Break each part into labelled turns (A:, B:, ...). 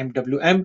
A: MWM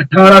B: $18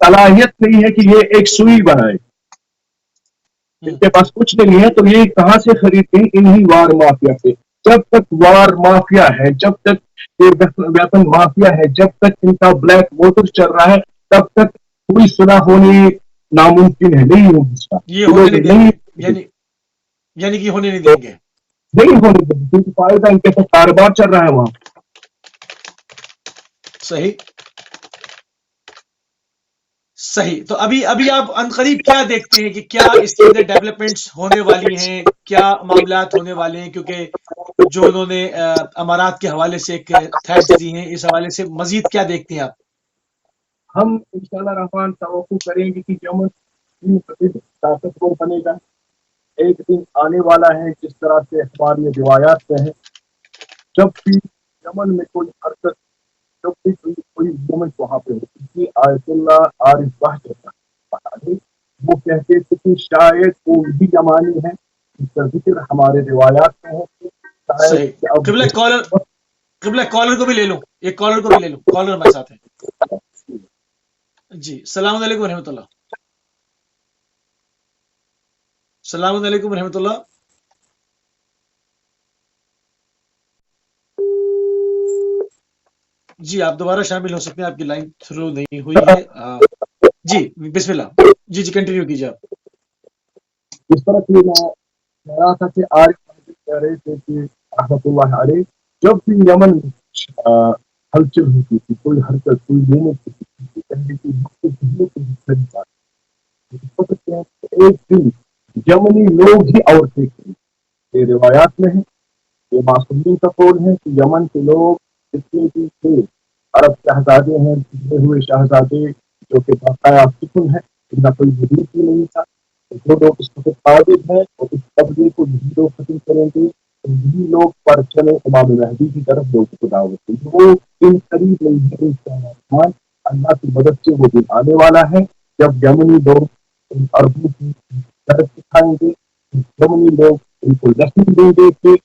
B: صلاحیت نہیں ہے کہ یہ ایک سوئی بنائے, ان کے پاس کچھ نہیں ہے, تو یہ کہاں سے خریدتے ہیں؟ انہی وار مافیا سے. جب تک وار مافیا ہے, جب تک یہ ویپن مافیا ہے, جب تک ان کا بلیک موٹر چل رہا ہے, تب تک کوئی صلح ہونی ناممکن ہے, نہیں ہوگی.
A: یہ ہونے نہیں دیں گے, یعنی کہ ہونے نہیں دیں گے,
B: نہیں ہونے دیں گے, کیونکہ فائدہ ان کے ساتھ کاروبار چل رہا ہے وہاں.
A: صحیح صحیح. تو ابھی آپ عنقریب کیا دیکھتے ہیں کہ کیا اس کے اندر ڈیولپمنٹس ہونے والی ہیں, کیا معاملات ہونے والے ہیں؟ کیونکہ جو انہوں نے امارات کے حوالے سے ایک تھریٹس دی ہیں, اس حوالے سے مزید کیا دیکھتے ہیں آپ؟
B: ہم انشاءاللہ رحمان توقع کریں گے کہ یمن طاقتور بنے گا. ایک دن آنے والا ہے, جس طرح سے اخبار میں روایات میں ہے, جب بھی یمن میں کوئی حرکت, جب بھی کوئی مومنٹ وہاں پہ ہوتی, آیت اللہ عارف بہت وہ کہتے تھے کہ شاید وہ بھی زمانی ہے, اس کا ذکر ہمارے روایات میں ہے کہ شاید
A: صحیح.
B: کہ اب
A: قبلہ کالر کو بھی لے لوں, ایک کالر کو بھی لے لوں, کالر ہمارے ساتھ ہے. جی السلام علیکم ورحمۃ اللہ. السلام علیکم ورحمۃ اللہ. جی آپ دوبارہ شامل ہو سکتے ہیں, آپ کی لائن تھرو نہیں ہوئی ہے. جی بسم اللہ, جی کنٹینیو کیجیے آپ.
B: اس طرح کی میں رہا تھا کہ آج کہہ رہے تھے کہ رحمۃ اللہ علیہ, جب بھی یمن ہلچل ہوتی تھی, کوئی حرکت, کوئی مومنٹ ایک دن یمنی لوگ ہی عورتیں تھیں. یہ روایات میں ہے, یہ معصومین کا قول ہے کہ یمن کے لوگ جتنے بھی تھے, عرب شہزادے ہیں, بگڑے ہوئے شہزادے جو کہ باقاعدہ سکن ہے, ان کا کوئی وجود ہی نہیں تھا. جو لوگ اس وقت قابل ہیں اور اس قبضے کو یہی لوگ ختم کریں گے, یہی لوگ پر چلے امام مہدی کی طرف لوگوں کو دعوت دیں گے. وہ ان قریب نہیں ہے, اللہ کی مدد سے وہ دن آنے والا ہے جب یمنی لوگ ان عربوں کی طرف دکھائیں گے, یمنی لوگ ان کو لکھن دیں گے کہ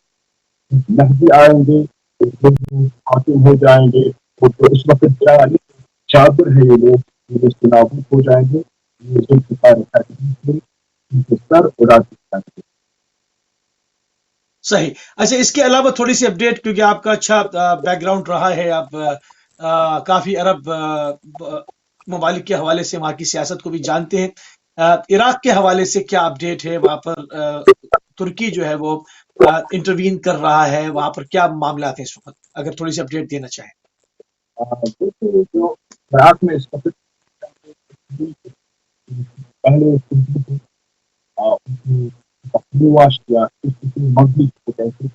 B: مہدی آئیں گے, حاکم ہو جائیں گے. وہ تو اس وقت چادر ہے, یہ لوگ اس کے نابود ہو جائیں گے. سر اڑا سکتا ہے.
A: صحیح. اچھا اس کے علاوہ تھوڑی سی اپڈیٹ, کیونکہ آپ کا اچھا بیک گراؤنڈ رہا ہے, آپ کافی عرب ممالک کے حوالے سے وہاں کی سیاست کو بھی جانتے ہیں. عراق کے حوالے سے کیا اپڈیٹ ہے؟ وہاں پر ترکی جو ہے وہ انٹروین کر رہا ہے, وہاں پر کیا معاملات ہیں اس وقت, اگر تھوڑی سی اپڈیٹ دینا چاہیں.
B: جو عراق میں اس وقت پہلے واش کیا, مغرب کو کہتے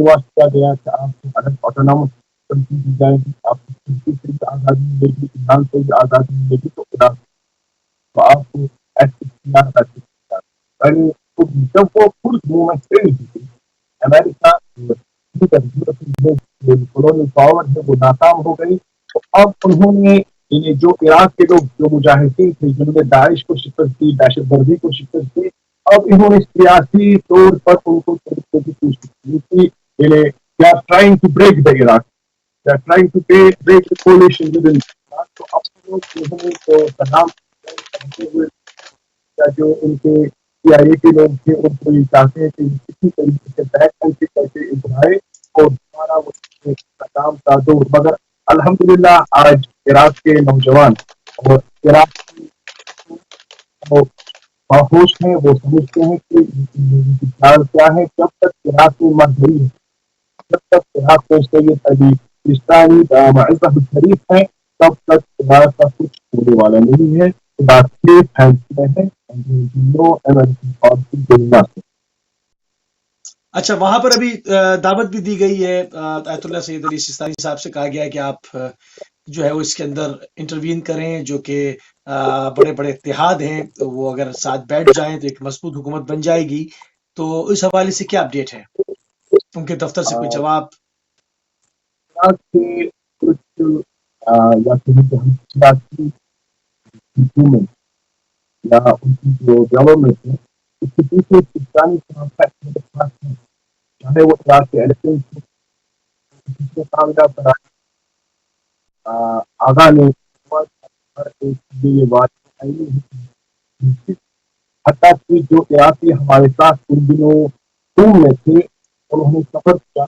B: واش کیا گیا کہ آپ کو آٹونامس دی جائے گی, آپ کو آزادی ملے گی, ایران سے بھی آزادی ملے گی, تو خدا تو آپ کو اختیار کر سکتا ہے. جب وہ خود موومنٹ سے نہیں تھی, امریکہ کولونیل پاور ہے وہ ناکام ہو گئی, تو اب انہوں نے جو عراق کے لوگ جو مجاہدین تھے, جنہوں نے داعش کو شکست دی, دہشت گردی کو شکست دی, اب انہوں نے سیاسی طور پر ان کو کوشش کی. They are trying to break the Iraq. They are trying to break the coalition within Iraq. تو اب تو صدام جو ان کے سی آئی اے کے لوگ تھے, ان کو یہ چاہتے ہیں کہ کسی طریقے سے بیک کنٹری کیسے ابھرائے اور دوبارہ وہ صدام کا دور. مگر الحمدللہ آج عراق کے نوجوان اور عراق باہوش ہیں, وہ سمجھتے ہیں کہ خیال کیا ہے. جب تک عراق میں مر گئی ہے, جب تک عراق میں سید علی سیستانی معزہ شریف ہے, تب تک عراق کا کچھ ہونے والا نہیں ہے. بات کے فیصلے ہیں امریکن پالیسی کے لحاظ سے.
A: اچھا وہاں پر ابھی دعوت بھی دی گئی ہے, آیت اللہ سید علی سیستانی صاحب سے کہا گیا ہے کہ آپ جو ہے وہ اس کے اندر انٹروین کریں, جو کہ بڑے بڑے اتحاد ہیں, وہ اگر ساتھ بیٹھ جائیں تو ایک مضبوط حکومت بن جائے گی. تو اس حوالے سے کیا اپڈیٹ ہے, ان کے دفتر سے کوئی جواب؟
B: کچھ حکومت یا ان کی جو گورنمنٹ ہے, اس کے پیچھے پاکستانی چاہے وہ عراق کے الیکشن کامیاب آگاہ نے ہر ایک کے لیے واضح ہے، حتیٰ کہ جو عراقی ہمارے ساتھ ان دنوں روم میں تھے انہوں نے سفر کیا،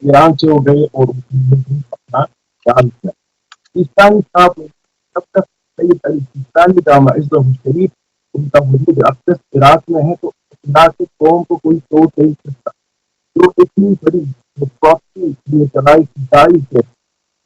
B: ایران سے وہ گئے اور اپنا خیال کیا سیستانی صاحب نے جب تک سید علی سیستانی جامع عزت شریف ان کا وجود اقدس عراق میں ہے تو عراق کی قوم کو کوئی توڑ نہیں سکتا جو اتنی بڑی پراپرٹی چلائی کی داعش ہے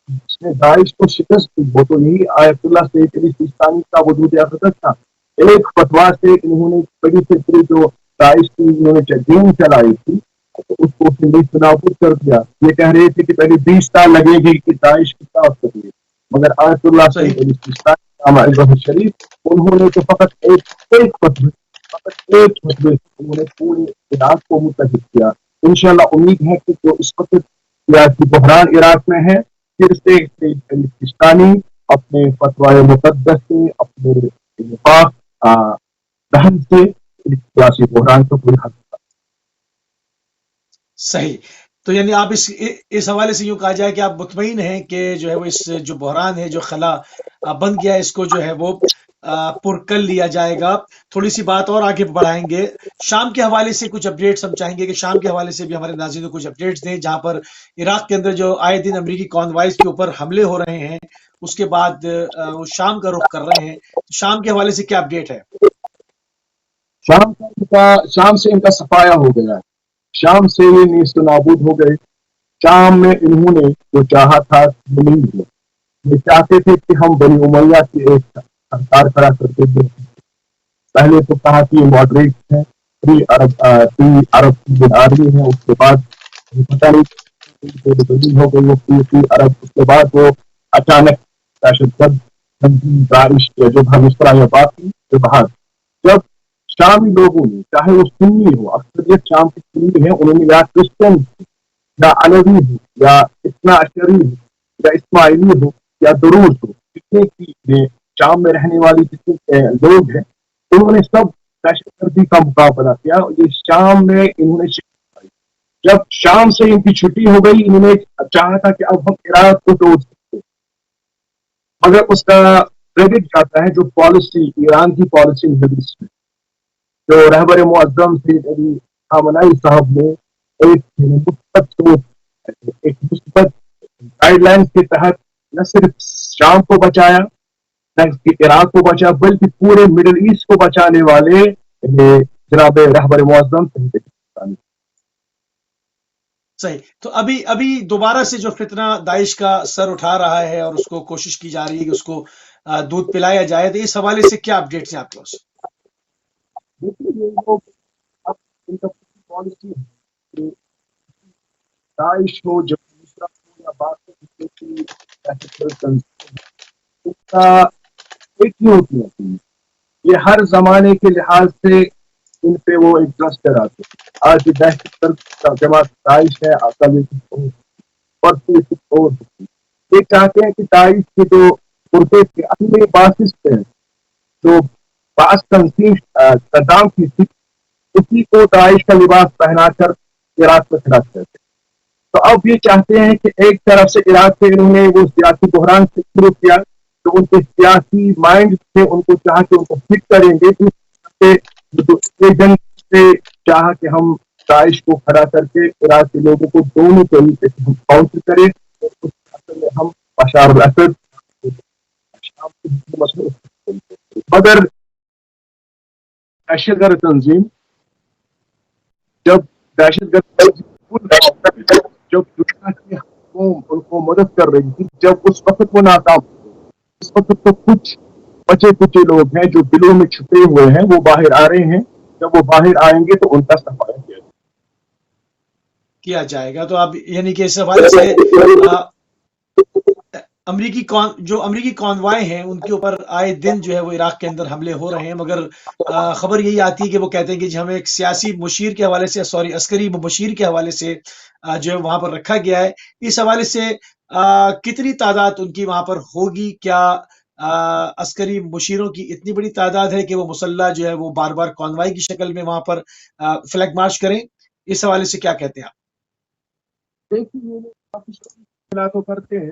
B: جس نے داعش کو شکست دی وہ تو یہی آیت اللہ سید علی سیستانی کا وجود اقدس تھا ایک فتوا سے انہوں نے بڑی سے بڑی جو داعش کی انہوں نے دین چلائی تھی تو اس کو نابود کر دیا یہ کہہ رہے تھے کہ پہلے 20 سال لگے گی کہ داعش کی طاقت کریے مگر آیت اللہ سید علی سیستانی جامع شریف انہوں نے تو فقط ایک فتوے انہوں نے پورے عراق کو متحد کیا انشاءاللہ امید ہے کہ جو اس وقت سیاسی بحران عراق میں ہے پھر سے سید علی سیستانی اپنے فتوائے مقدس سے اپنے نفاق بہن سے سیاسی بحران کو پوری حد تک
A: صحیح تو یعنی آپ اس حوالے سے یوں کہا جائے کہ آپ مطمئن ہیں کہ جو ہے وہ اس جو بحران ہے جو خلا بن گیا اس کو جو ہے وہ پر کر لیا جائے گا تھوڑی سی بات اور آگے بڑھائیں گے شام کے حوالے سے کچھ اپڈیٹس ہم چاہیں گے کہ شام کے حوالے سے بھی ہمارے ناظرین کو کچھ اپڈیٹس دیں جہاں پر عراق کے اندر جو آئے دن امریکی کانوائز کے اوپر حملے ہو رہے ہیں اس کے بعد وہ شام کا رخ کر رہے ہیں شام کے حوالے سے کیا اپڈیٹ ہے
B: شام سے ان کا صفایا ہو گیا ہے شام سے یہ نیست و نابود ہو گئے شام میں انہوں نے جو چاہا تھا وہ نہیں ہوا یہ چاہتے تھے کہ ہم بنی امیہ کی ایک سرکار کھڑا کرتے تھے پہلے تو کہا کہ یہ ماڈریٹ ہے فری عرب کی آرمی ہے اس کے بعد پتہ نہیں ہو گئی وہ فری عرب اس کے بعد وہ اچانک دہشت گرد داعش جو اس طرح بات کی جو باہر جب شامی لوگوں نے چاہے وہ سنی ہو اکثریت شام کی سنی ہے انہوں نے یا کرسچن یا علوی ہو یا اتنا اشری ہو یا اسماعیلی ہو یا دروز ہو جتنے کی شام میں رہنے والی جتنے لوگ ہیں انہوں نے سب دہشت گردی کا مقابلہ کیا یہ شام میں انہوں نے جب شام سے ان کی چھٹی ہو گئی انہوں نے چاہا تھا کہ اب ہم عراق کو توڑ سکتے مگر اس کا کریڈٹ جاتا ہے جو پالیسی ایران کی پالیسی حدیث میں جو رہبر معظم سید علی خامنائی صاحب نے ایک مثبت گائیڈ لائنز کے تحت نہ صرف شام کو بچایا نہ عراق کو بچایا بلکہ پورے مڈل ایسٹ کو بچانے والے جناب رہبر معظم سید علی
A: صحیح تو ابھی دوبارہ سے جو فتنہ داعش کا سر اٹھا رہا ہے اور اس کو کوشش کی جا رہی ہے کہ اس کو دودھ پلایا جائے تو اس حوالے سے کیا اپڈیٹس ہیں آپ کے پاس
B: داعش ہو جب یا بات ایک ہی ہوتی ہے یہ ہر زمانے کے لحاظ سے ان پہ وہ ایک ٹرسٹ آتے ہیں آج دہشت گرد جماعت داعش ہے یہ چاہتے ہیں کہ داعش کے جو پرتے کے اپنے باسس ہیں جو بعض تنظیم صدام کی تھی اسی کو داعش کا لباس پہنا کر عراق میں کھڑا کرتے تو اب یہ چاہتے ہیں کہ ایک طرف سے عراق سے انہوں نے وہ سیاسی بحران سے شروع کیا تو ان کے سیاسی مائنڈ سے ان کو چاہ کے ان کو فٹ کریں گے جنگ سے چاہ کہ ہم داعش کو کھڑا کر کے عراق کے لوگوں کو دونوں طریقے سے ہم کاؤنٹر کریں اور اس اصل میں ہم بشار الاسد مگر دہشت گرد تنظیم جب دہشت گرد جب دنیا کی قوم ان کو مدد کر رہی تھی جب اس وقت وہ ناکام اس وقت تو کچھ بچے کچے لوگ ہیں جو دلوں میں چھپے ہوئے ہیں وہ باہر آ رہے ہیں جب وہ باہر آئیں گے تو ان کا صفایا
A: کیا جائے گا تو آپ یعنی کہ اس حوالے سے امریکی کانوائے ہیں ان کے اوپر آئے دن جو ہے وہ عراق کے اندر حملے ہو رہے ہیں مگر خبر یہی آتی ہے کہ وہ کہتے ہیں کہ ہمیں ایک سیاسی مشیر کے حوالے سے عسکری مشیر کے حوالے سے جو ہے وہاں پر رکھا گیا ہے اس حوالے سے کتنی تعداد ان کی وہاں پر ہوگی کیا عسکری مشیروں کی اتنی بڑی تعداد ہے کہ وہ مسلح جو ہے وہ بار بار کانوائی کی شکل میں وہاں پر فلیگ مارچ کریں اس حوالے سے کیا کہتے ہیں آپ
B: تو کرتے ہیں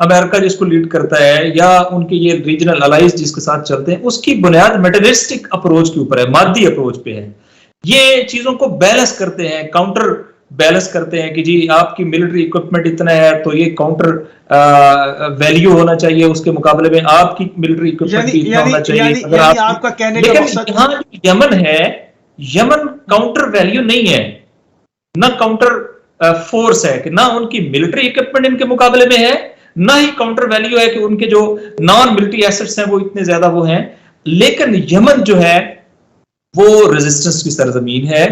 C: امریکہ جس کو لیڈ کرتا ہے یا ان کے یہ ریجنل الائز جس کے ساتھ چلتے ہیں، اس کی بنیاد میٹریسٹک اپروچ کے اوپر ہے، مادی اپروچ پہ ہے. یہ چیزوں کو بیلنس کرتے ہیں، کاؤنٹر بیلنس کرتے ہیں کہ جی آپ کی ملٹری اکوپمنٹ اتنا ہے تو یہ کاؤنٹر ویلیو ہونا چاہیے، اس کے مقابلے میں آپ کی ملٹری اکوپمنٹ بھی اتنا ہونا چاہیے. اگر
A: آپ کا کہنے کا
C: لیکن
A: مقصد
C: یہاں یمن ہے، یمن کاؤنٹر ویلیو نہیں ہے، نہ کاؤنٹر فورس ہے، کہ نہ ان کی ملٹری اکوپمنٹ ان کے مقابلے میں ہے، نہ ہی کاؤنٹر ویلیو ہے کہ ان کے جو نان ملٹری ایسٹس ہیں وہ اتنے زیادہ وہ ہیں. لیکن یمن جو ہے وہ ریزسٹنس کی سرزمین ہے،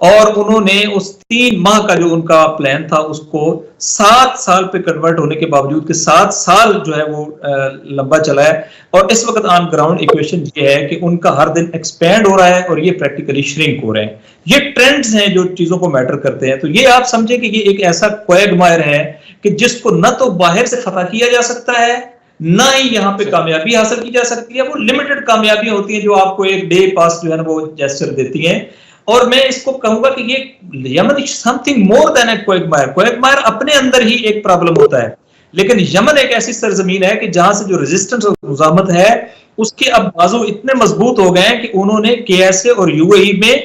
C: اور انہوں نے اس 3 ماہ کا جو ان کا پلان تھا اس کو 7 سال پہ کنورٹ ہونے کے باوجود کہ 7 سال جو ہے وہ لمبا چلا ہے. اور اس وقت آن گراؤنڈ ایکویشن یہ ہے کہ ان کا ہر دن ایکسپینڈ ہو رہا ہے اور یہ پریکٹیکلی شرنک ہو رہے ہیں. یہ ٹرینڈز ہیں جو چیزوں کو میٹر کرتے ہیں. تو یہ آپ سمجھیں کہ یہ ایک ایسا کویگمائر ہے کہ جس کو نہ تو باہر سے فتح کیا جا سکتا ہے، نہ ہی یہاں پہ کامیابی حاصل کی جا سکتی ہے. وہ لمیٹڈ کامیابیاں ہوتی ہیں جو آپ کو ایک ڈے پاس جو ہے نا وہ جیسچر دیتی ہیں. اور میں اس کو کہوں گا کہ یہ یمن سم تھنگ مور دین اے کویگمائر. کویگمائر اپنے اندر ہی ایک پرابلم ہوتا ہے، لیکن یمن ایک ایسی سرزمین ہے کہ جہاں سے جو ریزسٹنس اور مزاحمت ہے اس کے اب بازو اتنے مضبوط ہو گئے ہیں کہ انہوں نے کے ایس اے اور یو اے ای میں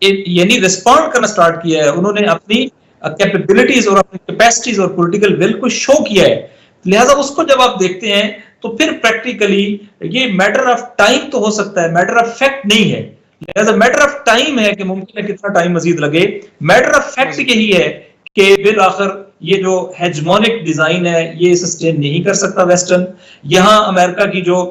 C: یعنی ریسپونڈ کرنا سٹارٹ کیا ہے. انہوں نے اپنی کیپیبلٹیز اور اپنی کیپیسٹیز اور پولیٹیکل ول کو شو کیا ہے. لہٰذا اس کو جب آپ دیکھتے ہیں تو پھر پریکٹیکلی یہ میٹر آف ٹائم تو ہو سکتا ہے، میٹر آف فیکٹ نہیں ہے. لہٰذا میٹر آف ٹائم ہے کہ ممکن ہے کتنا ٹائم مزید لگے. میٹر آف فیکٹ یہی ہے کہ بالآخر یہ جو ہیجمونک ڈیزائن ہے یہ سسٹین نہیں کر سکتا ویسٹرن. یہاں امریکہ کی جو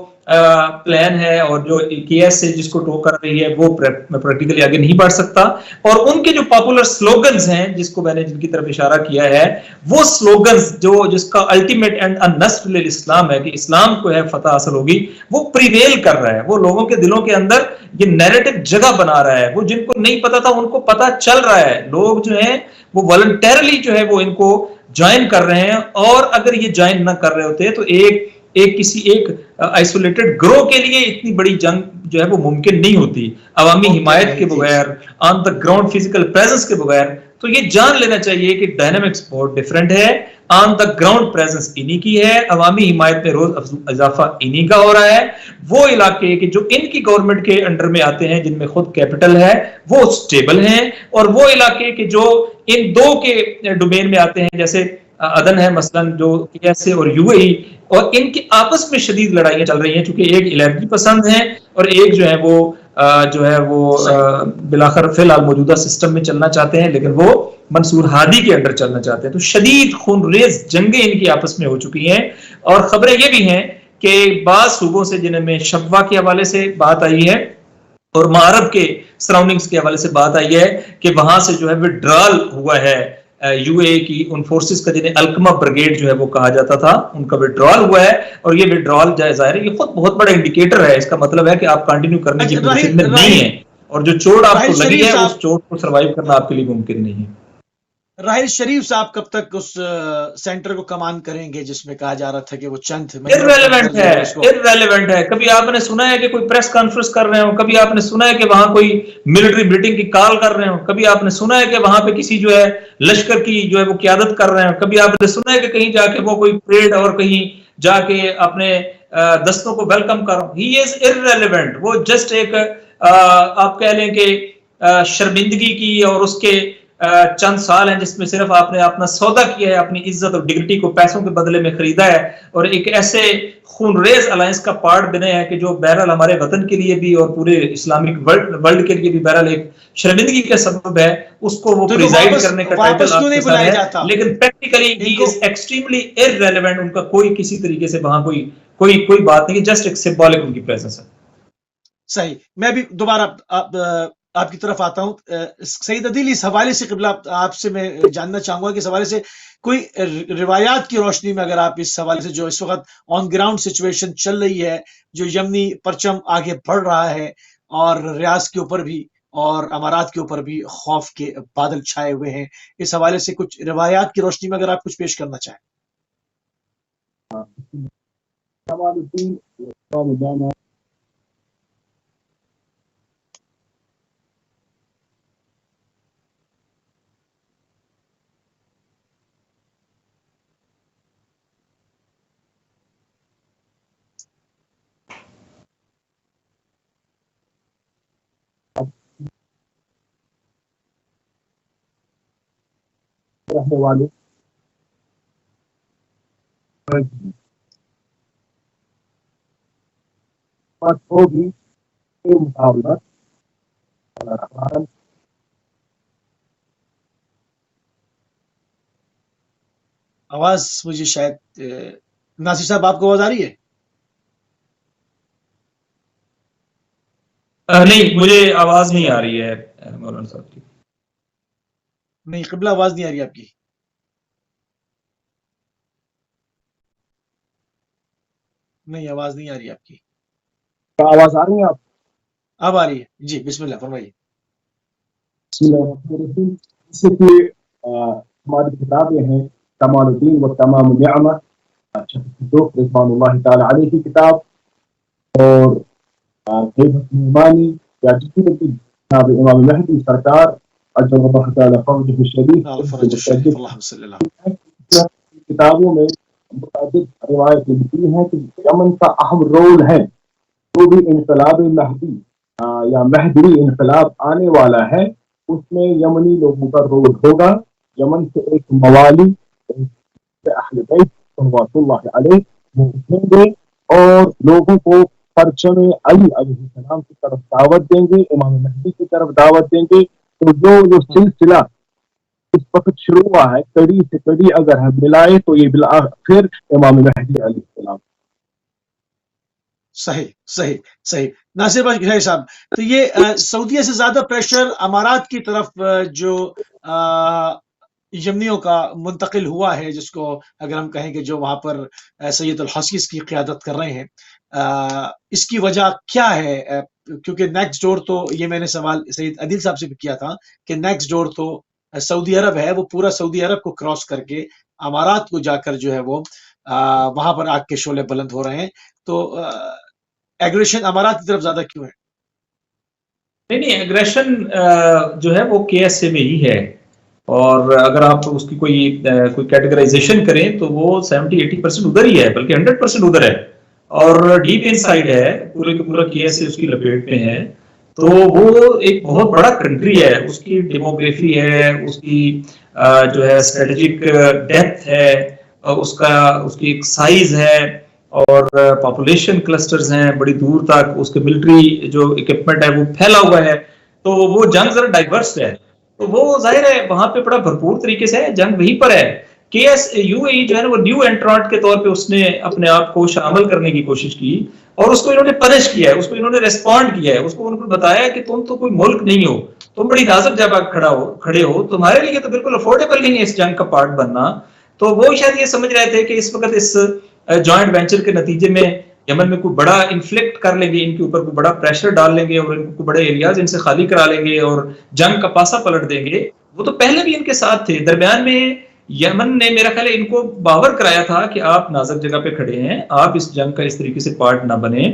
C: پلان ہے اور جو کے ایس اے جس کو ٹو کر رہی ہے وہ پریکٹیکلی آگے نہیں بڑھ سکتا. اور ان کے جو پاپولر سلوگنز ہیں جس کو میں نے جن کی طرف اشارہ کیا ہے، وہ سلوگنز جو جس کا الٹیمیٹ اینڈ نصر للاسلام ہے کہ اسلام کو ہے فتح حاصل ہوگی، وہ پریویل کر رہا ہے. وہ لوگوں کے دلوں کے اندر یہ نیریٹو جگہ بنا رہا ہے. وہ جن کو نہیں پتا تھا ان کو پتا چل رہا ہے. لوگ جو ہیں وہ والنٹیرلی جو ہے وہ ان کو جوائن کر رہے ہیں. اور اگر یہ جوائن نہ کر رہے ہوتے تو کسی ایک آئسولیٹڈ گروہ کے لیے اتنی بڑی جنگ جو ہے وہ ممکن نہیں ہوتی، عوامی حمایت کے بغیر، آن دا گراؤنڈ فزیکل پریزنس کے بغیر. تو یہ جان لینا چاہیے کہ ڈائنامکس بہت ڈفرینٹ ہے. آن دا گراؤنڈ پریزنس انہی کی ہے، عوامی حمایت میں روز اضافہ انہی کا ہو رہا ہے. وہ علاقے کہ جو ان کی گورنمنٹ کے انڈر میں آتے ہیں جن میں خود کیپٹل ہے وہ سٹیبل ہیں، اور وہ علاقے کہ جو ان دو کے ڈومین میں آتے ہیں جیسے عدن ہے مثلا جو کے ایس اے اور یو اے ای، اور ان کی آپس میں شدید لڑائیاں چل رہی ہیں چونکہ ایک الیرٹی پسند ہیں اور ایک جو ہے وہ بالآخر فی الحال موجودہ سسٹم میں چلنا چاہتے ہیں لیکن وہ منصور ہادی کے انڈر چلنا چاہتے ہیں. تو شدید خون ریز جنگیں ان کی آپس میں ہو چکی ہیں. اور خبریں یہ بھی ہیں کہ بعض صوبوں سے جن میں شبوہ کے حوالے سے بات آئی ہے اور معرب کے سراؤنڈنگز کے حوالے سے بات آئی ہے کہ وہاں سے جو ہے وڈرال ہوا ہے یو اے کی ان فورسز کا جنہیں الکما بریگیڈ جو ہے وہ کہا جاتا تھا، ان کا وڈرال ہوا ہے. اور یہ وڈرال ظاہر ہے یہ خود بہت بڑا انڈیکیٹر ہے. اس کا مطلب ہے کہ آپ کنٹینیو کرنے کی پوزیشن میں نہیں ہیں، اور جو چوٹ آپ کو لگی ہے اس چوٹ کو سروائیو کرنا آپ کے لیے ممکن نہیں ہے.
A: راحیل شریف صاحب کب تک اس سینٹر کو کمان کریں گے جس میں کہا جا رہا تھا کہ وہ چند
C: irrelevant ہے. کبھی آپ نے سنا ہے کہ کوئی پریس کانفرنس کر رہے ہوں، کبھی آپ نے سنا ہے کہ وہاں کوئی ملٹری میٹنگ کی کال کر رہے ہوں، کبھی آپ نے سنا ہے کہ وہاں پہ کسی جو ہے لشکر کی جو ہے وہ قیادت کر رہے ہوں، کبھی آپ نے سنا ہے کہ کہیں جا کے وہ کوئی پریڈ اور کہیں جا کے اپنے دستوں کو ویلکم کر رہا ہوں. ہی از irrelevant. وہ جسٹ ایک آپ کہہ لیں کہ شرمندگی کی اور اس کے چند سال ہیں جس میں صرف آپ نے اپنا سودا کیا ہے، اپنی عزت اور ڈگنیٹی کو پیسوں کے بدلے میں خریدا ہے، اور ایک ایسے خون ریز الائنس کا پارٹ بنے ہیں کہ جو بہرحال ہمارے وطن کے لیے بھی اور پورے اسلامک ورلڈ کے لیے بھی بہرحال ایک شرمندگی کا سبب ہے. اس کو وہ پریزائڈ کرنے کا ٹائٹل آپ کے ساتھ ہے، لیکن practically he is extremely irrelevant. ان کا کوئی کسی طریقے سے وہاں کوئی بات نہیں، جسٹ ایک سمبولک ان کی پریزنس ہے.
A: صحیح. میں بھی دوبارہ آپ کی طرف آتا ہوں. سعید عدیل، اس حوالے سے قبلہ آپ سے میں جاننا چاہوں گا کہ اس حوالے سے کوئی روایات کی روشنی میں اگر آپ اس حوالے سے جو اس وقت آن گراؤنڈ سچویشن چل رہی ہے، جو یمنی پرچم آگے بڑھ رہا ہے اور ریاض کے اوپر بھی اور امارات کے اوپر بھی خوف کے بادل چھائے ہوئے ہیں، اس حوالے سے کچھ روایات کی روشنی میں اگر آپ کچھ پیش کرنا چاہیں.
B: رہنے والے ہوگی مقابلہ
A: آواز مجھے شاید ناصر صاحب آپ کو آواز آ رہی ہے؟
C: نہیں مجھے آواز نہیں آ رہی ہے مولانا صاحب کی.
A: نہیں قبلہ آواز نہیں آ رہی آپ کی. نہیں آواز نہیں آ رہی آپ کی.
B: کیا آواز آ رہی ہے آپ؟
A: اب آ رہی ہے جی، بسم اللہ فرمائیے.
B: جیسے کہ ہماری کتابیں ہیں کمال الدین و تمام النعمہ رضوان اللہ تعالی علیہ کی کتاب، اور ایمانی یا جتنی بھی جناب امام مہدی سرکار اجل اللہ تعالی فرجہ الشریف کتابوں میں متعدد روایتیں لکھی ہیں کہ یمن کا اہم رول ہے. جو بھی انقلاب مہدی یا مہدی انقلاب آنے والا ہے اس میں یمنی لوگوں کا رول ہوگا. یمن سے ایک موالی اہل بیت صلوات اللہ علیہ اٹھیں گے اور لوگوں کو پرچم علی علیہ السلام کی طرف دعوت دیں گے، امام مہدی کی طرف دعوت دیں گے. تو جو سلسلہ اس وقت شروع ہوا ہے کڑی سے کڑی اگر ہم ملائے تو یہ بالآخر امام مہدی علیہ السلام.
A: صحیح ناصر بھائی صاحب، تو یہ سعودیہ سے زیادہ پریشر امارات کی طرف جو یمنیوں کا منتقل ہوا ہے، جس کو اگر ہم کہیں کہ جو وہاں پر سید الحسیس کی قیادت کر رہے ہیں، اس کی وجہ کیا ہے؟ کیونکہ نیکسٹ ڈور تو یہ میں نے سوال سید عدیل صاحب سے بھی کیا تھا کہ نیکسٹ ڈور تو سعودی عرب ہے، وہ پورا سعودی عرب کو کراس کر کے امارات کو جا کر جو ہے وہ وہاں پر آگ کے شعلے بلند ہو رہے ہیں. تو ایگریشن امارات کی طرف زیادہ کیوں ہے؟
C: نہیں ایگریشن جو ہے وہ کے ایس اے میں ہی ہے، اور اگر آپ اس کی کوئی کیٹیگرائزیشن کریں تو وہ 70-80% ادھر ہی ہے، بلکہ 100% ادھر ہے، اور ڈیپ ان سائڈ ہے، پورے کا پورا کے ایس اے اس کی لپیٹ میں ہے. تو وہ ایک بہت بڑا کنٹری ہے، اس کی ڈیموگرافی ہے، اس کی جو ہے اسٹریٹجک ڈیپتھ ہے، اس کی ایک سائز ہے، اور پاپولیشن کلسٹرز ہیں بڑی دور تک، اس کے ملٹری جو اکوپمنٹ ہے وہ پھیلا ہوا ہے. تو وہ جنگ ذرا ڈائیورس ہے، تو وہ ظاہر ہے وہاں پہ بڑا بھرپور طریقے سے جنگ وہیں پر ہے. کے ایس یو اے ای جو ہے نا وہ نیو انٹرانٹ کے طور پہ اس نے اپنے آپ کو شامل کرنے کی کوشش کی، اور اس کو انہوں نے پنش کیا ہے، اس کو انہوں نے ریسپونڈ کیا ہے، اس کو انہوں نے بتایا کہ تم تو کوئی ملک نہیں ہو، تم بڑی نازک جگہ کھڑے ہو، تمہارے لیے تو بالکل افورڈیبل نہیں ہے اس جنگ کا پارٹ بننا. تو وہ شاید یہ سمجھ رہے تھے کہ اس وقت اس جوائنٹ وینچر کے نتیجے میں یمن میں کوئی بڑا انفلیکٹ کر لیں گے، ان کے اوپر کوئی بڑا پریشر ڈال لیں گے، اور ان کو بڑے ایریاز ان سے خالی کرا لیں گے اور جنگ کا پاسا پلٹ دیں گے. وہ تو پہلے بھی ان کے ساتھ تھے. درمیان میں یمن نے میرا خیال ہے ان کو باور کرایا تھا کہ آپ نازک جگہ پہ کھڑے ہیں، آپ اس جنگ کا اس طریقے سے پارٹ نہ بنے،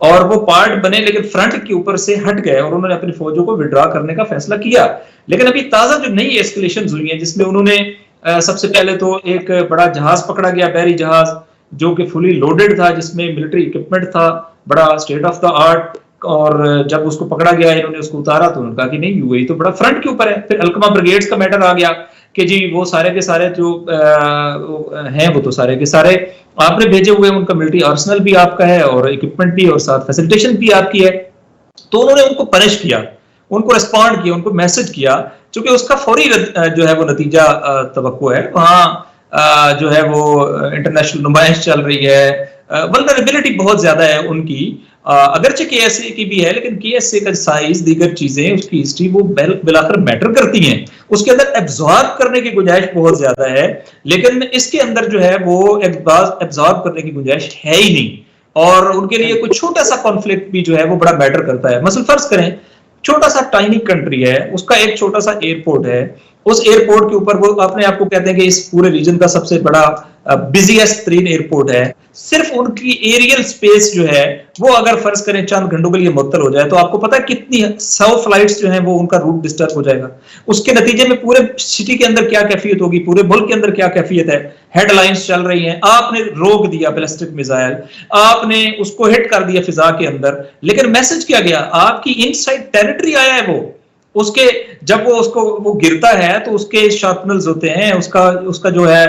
C: اور وہ پارٹ بنے لیکن فرنٹ کے اوپر سے ہٹ گئے، اور انہوں نے اپنی فوجوں کو وڈرا کرنے کا فیصلہ کیا. لیکن ابھی تازہ جو نئی ایسکلیشنز ہوئی ہیں، جس میں انہوں نے سب سے پہلے تو ایک بڑا جہاز پکڑا گیا، بحری جہاز جو کہ فلی لوڈڈ تھا، جس میں ملٹری اکوپمنٹ تھا بڑا اسٹیٹ آف دا آرٹ، اور جب اس کو پکڑا گیا انہوں نے اس کو اتارا تو انہوں نے کہا کہ نہیں یو اے ای تو بڑا فرنٹ کے اوپر ہے. پھر القمہ بریگیڈز کا میٹر آ گیا کہ جی وہ سارے کے سارے جو ہیں وہ تو سارے کے سارے آپ نے بھیجے ہوئے، ان کا ملٹری آرسنل بھی آپ کا ہے اور اکوپمنٹ بھی اور ساتھ فیسلٹیشن بھی آپ کی ہے. تو انہوں نے ان کو پنش کیا، ان کو ریسپونڈ کیا، ان کو میسج کیا، چونکہ اس کا فوری جو ہے وہ نتیجہ توقع ہے. وہاں جو ہے وہ انٹرنیشنل نمائش چل رہی ہے، ولنریبلٹی بہت زیادہ ہے ان کی، اگرچہ کے ایس اے کی بھی ہے، لیکن کے ایس اے کا سائز، دیگر چیزیں، اس کی ہسٹری وہ بالآخر میٹر کرتی ہیں. اس کے اندر ایبزارب کرنے کی گنجائش بہت زیادہ ہے، لیکن اس کے اندر جو ہے وہ ایبزارب کرنے کی گنجائش ہے ہی نہیں. اور ان کے لیے کوئی چھوٹا سا کانفلکٹ بھی جو ہے وہ بڑا میٹر کرتا ہے. مثلا فرض کریں چھوٹا سا ٹائنی کنٹری ہے، اس کا ایک چھوٹا سا ایئرپورٹ ہے، اس ایئرپورٹ کے اوپر وہ اپنے آپ کو کہتے ہیں کہ اس پورے ریجن کا سب سے بڑا بزیسٹ ترین ایئرپورٹ ہے. صرف ان کی ایریل سپیس جو ہے وہ اگر فرض کریں چند گھنٹوں کے لیے معطل ہو جائے تو آپ کو پتا ہے کتنی 100 فلائٹس جو ہیں وہ ان کا روٹ ڈسٹرب ہو جائے گا. اس کے نتیجے میں پورے سٹی کے اندر کیا کیفیت ہوگی، پورے ملک کے اندر کیا کیفیت ہے. ہیڈ لائنز چل رہی ہیں، آپ نے روک دیا بیلسٹک میزائل، آپ نے اس کو ہٹ کر دیا فضا کے اندر، لیکن میسج کیا گیا، آپ کی ان سائڈ ٹیریٹری آیا ہے وہ، اس کے جب وہ گرتا ہے تو اس کے شارپنرز ہوتے ہیں، اس کا جو ہے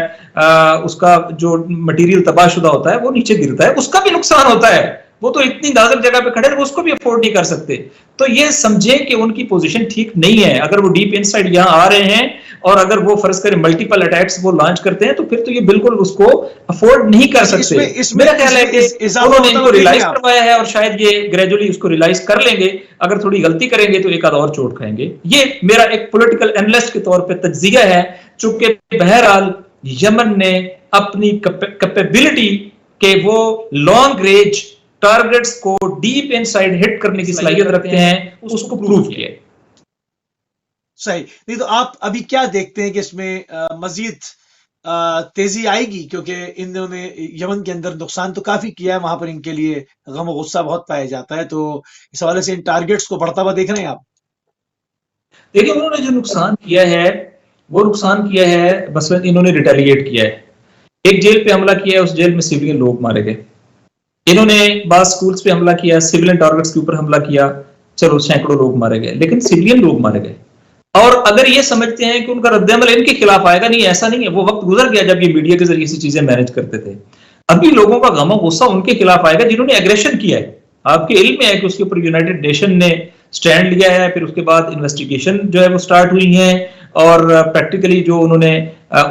C: اس کا جو مٹیریل تباہ شدہ ہوتا ہے وہ نیچے گرتا ہے، اس کا بھی نقصان ہوتا ہے. وہ تو اتنی نازک جگہ پہ کھڑے ہیں اس کو بھی افورڈ نہیں کر سکتے. تو یہ سمجھیں کہ ان کی پوزیشن ٹھیک نہیں ہے. اگر وہ ڈیپ انسائڈ یہاں آ رہے ہیں اور اگر وہ فرض کریں ملٹیپل اٹیکس وہ لانچ کرتے ہیں تو پھر تو یہ بالکل اس کو افورڈ نہیں کر سکتے. میرا خیال ہے کہ انہوں نے ان کو ریلائز کروایا ہے اور شاید یہ گریجولی اس کو ریلائز کر لیں گے. اگر تھوڑی غلطی کریں گے تو ایک آدھ اور چوٹ کھائیں گے. یہ میرا ایک پولیٹیکل اینالسٹ کے طور پہ تجزیہ ہے. چونکہ بہرحال یمن نے اپنی کیپیبلٹی کہ وہ لانگ رینج ٹارگٹس کو ڈیپ انسائڈ ہٹ کرنے کی صلاحیت رکھتے ہیں اس کو پروو کیا.
A: صحیح. نہیں تو آپ ابھی کیا دیکھتے ہیں کہ اس میں مزید تیزی آئے گی؟ کیونکہ انہوں نے یمن کے اندر نقصان تو کافی کیا ہے، وہاں پر ان کے لیے غم و غصہ بہت پایا جاتا ہے. تو اس حوالے سے ان ٹارگٹس کو بڑھتا ہوا دیکھ رہے ہیں آپ؟
C: دیکھیں انہوں نے جو نقصان کیا ہے وہ نقصان کیا ہے بس انہوں نے ریٹیلیٹ کیا ہے. ایک جیل پہ حملہ کیا ہے، اس جیل میں سیویلین لوگ مارے گئے. انہوں نے بعض سکولز پہ حملہ کیا، سیویلین ٹارگٹس کے اوپر حملہ کیا، چلو سینکڑوں لوگ مارے گئے، لیکن سیویلین لوگ مارے گئے. اور اگر یہ سمجھتے ہیں کہ ان کا رد عمل ان کے خلاف آئے گا، نہیں ایسا نہیں ہے. وہ وقت گزر گیا جب یہ میڈیا کے ذریعے سے چیزیں مینج کرتے تھے. ابھی لوگوں کا غم و غصہ ان کے خلاف آئے گا جنہوں نے ایگریشن کیا ہے. آپ کے علم میں ہے کہ اس کے اوپر یونائٹڈ نیشن نے سٹینڈ لیا ہے، پھر اس کے بعد انویسٹیگیشن جو ہے وہ سٹارٹ ہوئی ہیں اور پریکٹیکلی جو انہوں نے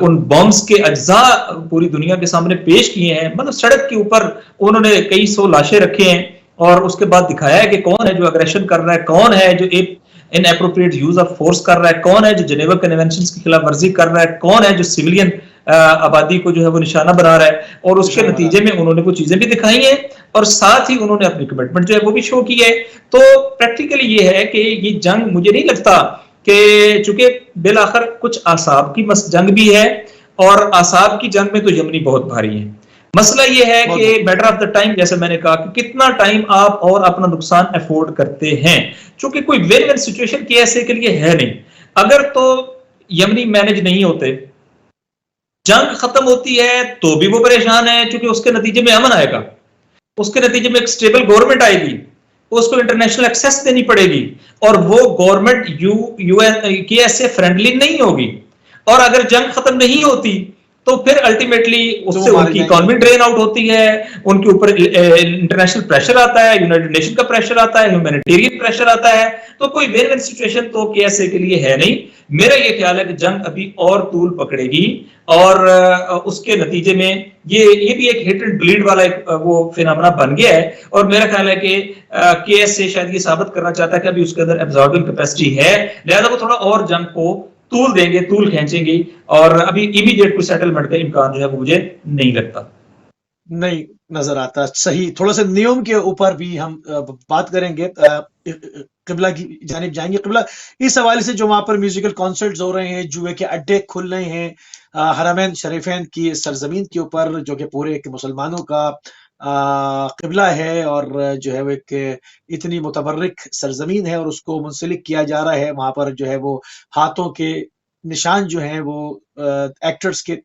C: ان بمز کے اجزاء پوری دنیا کے سامنے پیش کیے ہیں. مطلب سڑک کے اوپر انہوں نے کئی سو لاشیں رکھے ہیں اور اس کے بعد دکھایا ہے کہ کون ہے جو اگریشن کر رہا ہے، کون ہے جو ان اپروپریٹ یوز آف فورس کر رہا ہے، کون ہے جو جنیوا کنونشنز کی خلاف ورزی کر رہا ہے، کون ہے جو سیویلین آبادی کو جو ہے وہ نشانہ بنا رہا ہے. اور اس کے نتیجے میں انہوں نے وہ چیزیں بھی دکھائی ہیں اور ساتھ ہی انہوں نے اپنی کمٹمنٹ جو ہے وہ بھی شو کی ہے. تو پریکٹیکلی یہ ہے کہ یہ جنگ مجھے نہیں لگتا کہ چونکہ بالآخر کچھ اعصاب کی جنگ بھی ہے اور اعصاب کی جنگ میں تو یمنی بہت بھاری ہے. مسئلہ یہ ہے کہ میٹر آف دا ٹائم، جیسے میں نے کہا کہ کتنا ٹائم آپ اور اپنا نقصان افورڈ کرتے ہیں. چونکہ کوئی ون ون سچویشن کی ایسے کے لیے ہے نہیں. اگر تو یمنی مینج نہیں ہوتے، جنگ ختم ہوتی ہے تو بھی وہ پریشان ہے چونکہ اس کے نتیجے میں امن آئے گا، اس کے نتیجے میں ایک سٹیبل گورنمنٹ آئے گی، اس کو انٹرنیشنل ایکسیس دینی پڑے گی اور وہ گورنمنٹ یو این کی ایسے فرینڈلی نہیں ہوگی. اور اگر جنگ ختم نہیں ہوتی تو پھر الٹیمیٹلی اس سے ان کی اکانومی ڈرین آؤٹ ہوتی ہے، ان کے اوپر انٹرنیشنل پریشر آتا ہے، یونائٹڈ نیشن کا پریشر آتا ہے، ہیومینیٹیرین پریشر آتا ہے. تو کوئی وین وین سچویشن تو کیسے کے لیے ہے نہیں. میرا یہ خیال ہے کہ جنگ ابھی اور طول پکڑے گی اور اس کے نتیجے میں یہ بھی ایک ہٹ اینڈ بلیڈ والا ایک وہ فینامنا بن گیا ہے. اور میرا خیال ہے کہ کے ایس سے شاید یہ ثابت کرنا چاہتا ہے کہ ابھی اس کے اندر ایبزاربنگ کیپیسٹی ہے، لہذا وہ تھوڑا اور جنگ کو طول دیں گے، طول کھینچیں گے اور ابھی امیڈیٹ کوئی سیٹلمنٹ کا امکان جو ہے وہ مجھے نہیں لگتا، نہیں
A: نظر آتا. صحیح. تھوڑا سا نیوم کے اوپر بھی ہم بات کریں گے، قبلہ کی جانب جائیں گے. قبلہ اس حوالے سے جو وہاں پر میوزیکل کانسرٹس ہو رہے ہیں، جوئے کے اڈے کھل رہے ہیں حرمین شریفین کی سرزمین کے اوپر، جو کہ پورے ایک مسلمانوں کا قبلہ ہے اور جو ہے وہ ایک اتنی متبرک سرزمین ہے اور اس کو منسلک کیا جا رہا ہے. وہاں پر جو ہے وہ ہاتھوں کے نشان جو ہیں وہ ایکٹرز کے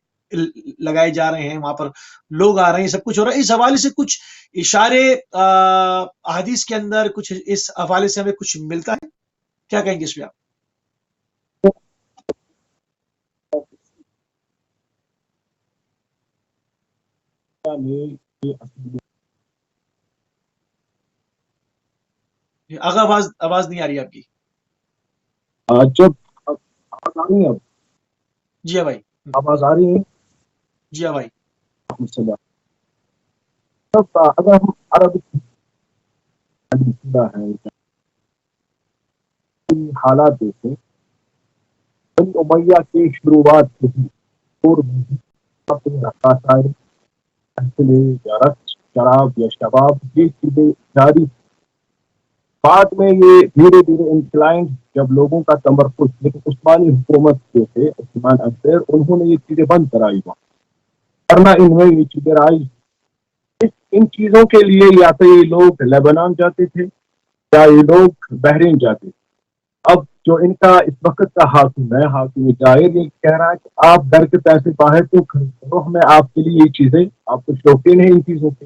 A: لگائے جا رہے ہیں، وہاں پر لوگ آ رہے ہیں، سب کچھ ہو رہا ہے. اس حوالے سے کچھ اشارے احادیث کے اندر کچھ اس حوالے سے ہمیں کچھ ملتا ہے؟ کیا کہیں گے اس پہ آپ؟ آواز نہیں آ رہی آپ کی.
B: جب آواز آ رہی ہے،
A: جی ہاں بھائی،
B: آواز آ رہی ہے.
A: جی ہاں بھائی.
B: اگر ہم عرب حالات دیکھیں، بنی امیہ کے شروعات سے شراب یا شباب یہ چیزیں جاری. بعد میں یہ دھیرے دھیرے انکلائنڈ جب لوگوں کا تمرکز، لیکن عثمانی حکومت جو تھے عثمان امپائر، انہوں نے یہ چیزیں بند کرائی، ورنہ انہیں یہ چیزیں آئی. ان چیزوں کے لیے یا تو یہ لوگ لیبنان جاتے تھے یا یہ لوگ بحرین جاتے تھے. اب جو ان کا اس وقت کا حاکم ہے، حاکم جائر، یہ کہہ رہا ہے کہ آپ گھر کے پیسے باہر تو خرچ کرو، ہمیں آپ کے لیے یہ چیزیں، آپ کو شوقین ہیں ان چیزوں کے.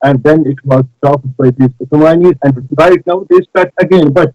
B: and then it was stopped by the Ottomans and right now they start again. But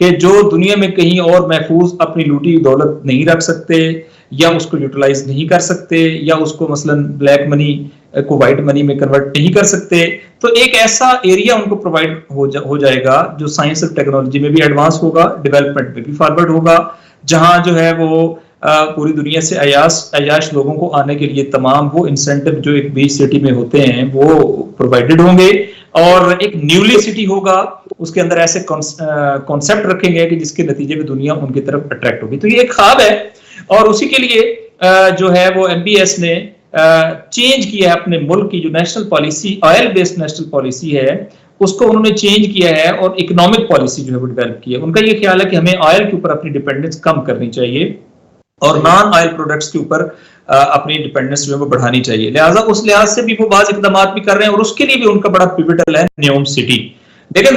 C: کہ جو دنیا میں کہیں اور محفوظ اپنی لوٹی دولت نہیں رکھ سکتے یا اس کو یوٹیلائز نہیں کر سکتے یا اس کو مثلا بلیک منی کو وائٹ منی میں کنورٹ نہیں کر سکتے، تو ایک ایسا ایریا ان کو پرووائڈ ہو جائے گا جو سائنس اور ٹیکنالوجی میں بھی ایڈوانس ہوگا، ڈیولپمنٹ میں بھی فارورڈ ہوگا، جہاں جو ہے وہ پوری دنیا سے عیاش لوگوں کو آنے کے لیے تمام وہ انسینٹو جو ایک بیچ سٹی میں ہوتے ہیں وہ پرووائڈڈ ہوں گے، اور ایک نیولی سٹی ہوگا، اس کے اندر ایسے کانسیپٹ رکھیں گے کہ جس کے نتیجے میں دنیا ان کی طرف اٹریکٹ ہوگی۔ تو یہ ایک خواب ہے، اور اسی کے لیے جو ہے وہ MBS نے چینج کیا ہے اپنے ملک کی جو national policy, oil based national policy ہے، اس کو انہوں نے چینج کیا ہے اور اکنامک پالیسی جو ہے وہ ڈیولپ کی ہے۔ ان کا یہ خیال ہے کہ ہمیں آئل کے اوپر اپنی ڈیپینڈنس کم کرنی چاہیے اور نان آئل پروڈکٹس کے اوپر اپنی ڈیپینڈنس جو ہے وہ بڑھانی چاہیے، لہٰذا اس لحاظ سے بھی وہ بعض اقدامات بھی کر رہے ہیں، اور اس کے لیے بھی ان کا بڑا پیوٹل ہے نیوم سٹی۔ لیکن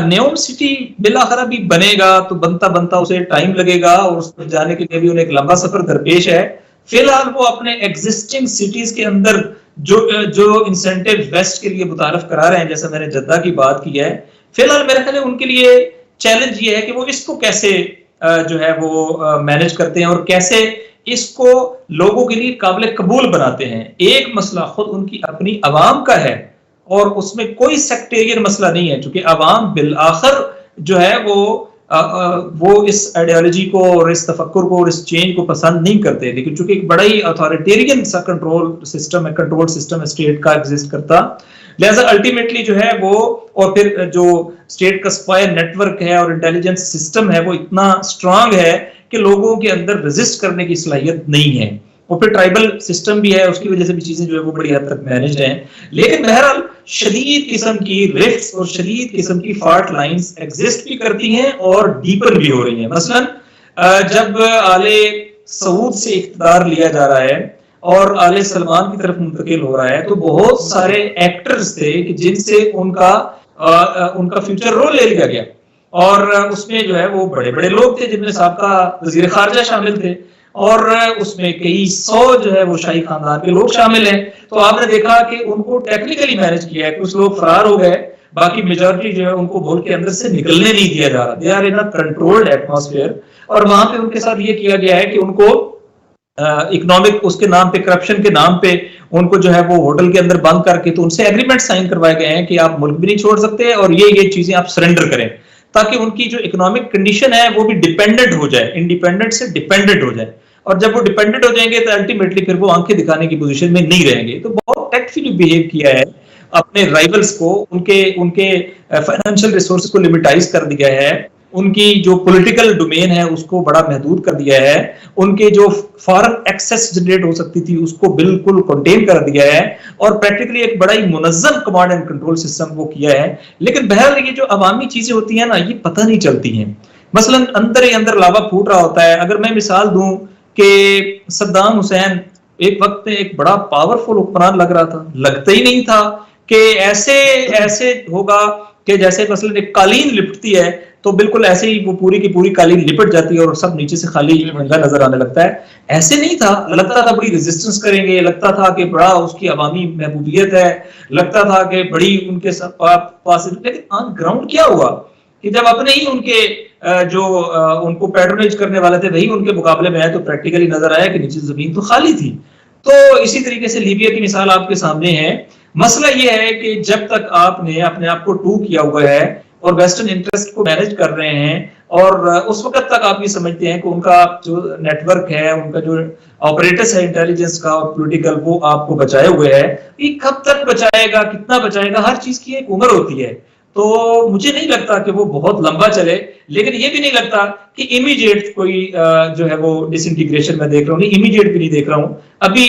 C: نیوم سٹی بالآخر بھی بنے گا تو بنتا اسے ٹائم لگے گا، اور اس پر جانے کے لیے بھی انہیں ایک لمبا سفر درپیش ہے۔ فی الحال وہ اپنے ایگزسٹنگ سٹیز کے اندر جو انسینٹیو ویسٹ کے لیے متعارف کرا رہے ہیں، جیسا میں نے جدہ کی بات کی ہے، فی الحال میرے خیال ہے ان کے لیے چیلنج یہ ہے کہ وہ اس کو کیسے جو ہے وہ مینج کرتے ہیں اور کیسے اس کو لوگوں کے لیے قابل قبول بناتے ہیں۔ ایک مسئلہ خود ان کی اپنی عوام کا ہے، اور اس میں کوئی سیکٹیرین مسئلہ نہیں ہے، چونکہ عوام بالآخر جو ہے وہ اس آئیڈیالوجی کو اور اس تفکر کو اور اس چینج کو پسند نہیں کرتے، لیکن چونکہ ایک بڑا ہی اتھارٹیرین سا کنٹرول سسٹم اسٹیٹ کا ایگزسٹ کرتا، لہذا الٹیمیٹلی جو ہے وہ، اور پھر جو اسٹیٹ کا اسپائر نیٹ ورک ہے اور انٹیلیجنس سسٹم ہے وہ اتنا اسٹرانگ ہے کہ لوگوں کے اندر ریزسٹ کرنے کی صلاحیت نہیں ہے، اور پھر ٹرائبل سسٹم بھی ہے، اس کی وجہ سے بھی چیزیں جو ہے وہ بڑی حد تک مینجڈ ہیں۔ لیکن بہرحال شدید قسم کی رفٹس اور شدید قسم کی فالٹ لائنز ایگزسٹ بھی کرتی ہیں اور ڈیپر بھی ہو رہی ہیں۔ مثلا جب آل سعود سے اقتدار لیا جا رہا ہے اور آل سلمان کی طرف منتقل ہو رہا ہے، تو بہت سارے ایکٹرز تھے جن سے ان کا فیوچر رول لے لیا گیا، اور اس میں جو ہے وہ بڑے بڑے لوگ تھے جن میں سابقہ وزیر خارجہ شامل تھے، اور اس میں کئی سو جو ہے وہ شاہی خاندان کے لوگ شامل ہیں۔ تو آپ نے دیکھا کہ ان کو ٹیکنیکلی مینج کیا ہے، کچھ لوگ فرار ہو گئے، باقی میجورٹی جو ہے ان کو ملک کے اندر سے نکلنے نہیں دیا جا رہا، they are in controlled atmosphere, اور وہاں پہ ان کے ساتھ یہ کیا گیا ہے کہ ان کو اکنامک اس کے نام پہ، کرپشن کے نام پہ ان کو جو ہے وہ ہوٹل کے اندر بند کر کے تو ان سے ایگریمنٹ سائن کروائے گئے ہیں کہ آپ ملک بھی نہیں چھوڑ سکتے اور یہ چیزیں آپ سرنڈر کریں، تاکہ ان کی جو اکنامک کنڈیشن ہے وہ بھی ڈیپینڈنٹ ہو جائے، انڈیپینڈنٹ سے ڈیپینڈنٹ ہو جائے، اور جب وہ ڈیپینڈنٹ ہو جائیں گے تو الٹیمیٹلی پھر وہ آنکھیں دکھانے کی پوزیشن میں نہیں رہیں گے۔ تو بہت ٹیکٹفلی بیہیو کیا ہے اپنے رائیولز کو، ان کے فائنینشیل ریسورسز کو لمیٹائز کر دیا ہے، ان کی جو پولیٹیکل ڈومین ہے اس کو بڑا محدود کر دیا ہے، ان کے جو فارن ایکسس جنریٹ ہو سکتی تھی اس کو بالکل کنٹین کر دیا ہے، اور پریکٹیکلی ایک بڑا ہی منظم کمانڈ اینڈ کنٹرول سسٹم وہ کیا ہے۔ لیکن بہرحال یہ جو عوامی چیزیں ہوتی ہیں نا، یہ پتہ نہیں چلتی ہیں، مثلا اندر ہی اندر لاوا پھوٹ رہا ہوتا ہے۔ اگر میں مثال دوں کہ صدام حسین ایک وقت میں ایک بڑا پاورفل حکمران لگ رہا تھا، لگتا ہی نہیں تھا کہ ایسے ہوگا کہ جیسے مثلا ایک قالین لپٹتی ہے تو بالکل ایسے ہی وہ پوری کی پوری قالین لپٹ جاتی ہے اور سب نیچے سے خالی نظر آنے لگتا ہے۔ ایسے نہیں تھا، لگتا تھا بڑی ریزسٹنس کریں گے، لگتا تھا کہ بڑا اس کی عوامی محبوبیت ہے، لگتا تھا کہ بڑی ان کے پاس، لیکن آن گراؤنڈ کیا ہوا کہ جب اپنے ہی ان کے جو ان کو پیٹرونیج کرنے والے تھے وہی ان کے مقابلے میں ہے، تو پریکٹیکلی نظر آیا کہ نیچے زمین تو خالی تھی۔ تو اسی طریقے سے لیبیا کی مثال آپ کے سامنے ہے۔ مسئلہ یہ ہے کہ جب تک آپ نے اپنے آپ کو ٹو کیا ہوا ہے اور ویسٹرن انٹرسٹ کو مینج کر رہے ہیں، اور اس وقت تک آپ یہ سمجھتے ہیں کہ ان کا جو نیٹ ورک ہے، ان کا جو آپریٹس ہے انٹیلیجنس کا اور پولیٹیکل، وہ آپ کو بچائے ہوئے ہے۔ یہ کب تک بچائے گا، کتنا بچائے گا، ہر چیز کی ایک عمر ہوتی ہے، تو مجھے نہیں لگتا کہ وہ بہت لمبا چلے، لیکن یہ بھی نہیں لگتا کہ امیڈیٹ کوئی جو ہے وہ ڈس انٹیگریشن میں دیکھ رہا ہوں، نہیں امیڈیٹ بھی نہیں دیکھ رہا ہوں۔ ابھی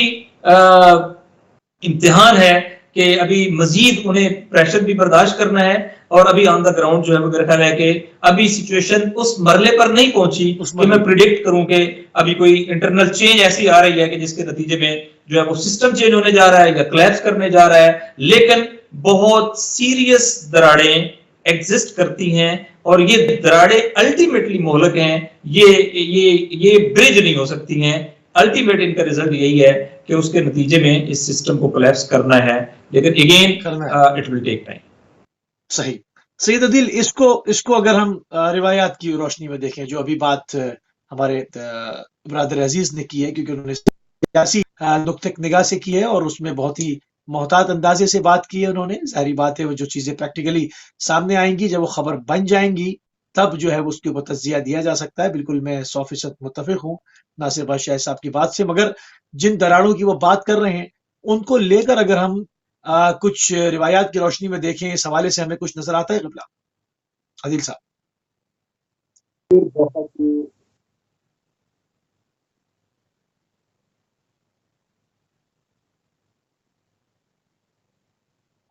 C: امتحان ہے کہ ابھی مزید انہیں پریشر بھی برداشت کرنا ہے، اور ابھی آن دا گراؤنڈ جو ہے وہ میرا خیال ہے کہ ابھی سچویشن اس مرحلے پر نہیں پہنچی کہ میں پریڈکٹ کروں کہ ابھی کوئی انٹرنل چینج ایسی آ رہی ہے کہ جس کے نتیجے میں جو ہے وہ سسٹم چینج ہونے جا رہا ہے یا کلیپس کرنے جا رہا ہے، لیکن بہت سیریس دراڑیں ایگزسٹ کرتی ہیں، اور یہ دراڑیں الٹیمیٹلی مہلک ہیں، یہ برج نہیں ہو سکتی ہیں۔ الٹیمیٹ ان کا ریزلٹ یہی ہے کہ اس کے نتیجے میں اس سسٹم کو کولیپس کرنا ہے، لیکن again it will take time.
A: صحیح۔ سید عدیل، اس کو اگر ہم روایات کی روشنی میں دیکھیں، جو ابھی بات ہمارے برادر عزیز نے کی ہے، کیونکہ انہوں نے سیاسی نقطہ نگاہ سے کی ہے اور اس میں بہت ہی محتاط اندازے سے بات کی ہے انہوں نے. ظاہری بات ہے وہ جو چیزیں پریکٹیکلی سامنے آئیں گی، جب وہ خبر بن جائیں گی، تب جو ہے اس کے اوپر تجزیہ دیا جا سکتا ہے. بالکل میں 100% متفق ہوں ناصر بادشاہ صاحب کی بات سے، مگر جن دراڑوں کی وہ بات کر رہے ہیں ان کو لے کر اگر ہم کچھ روایات کی روشنی میں دیکھیں، اس حوالے سے ہمیں کچھ نظر آتا ہے قبلہ عادل صاحب؟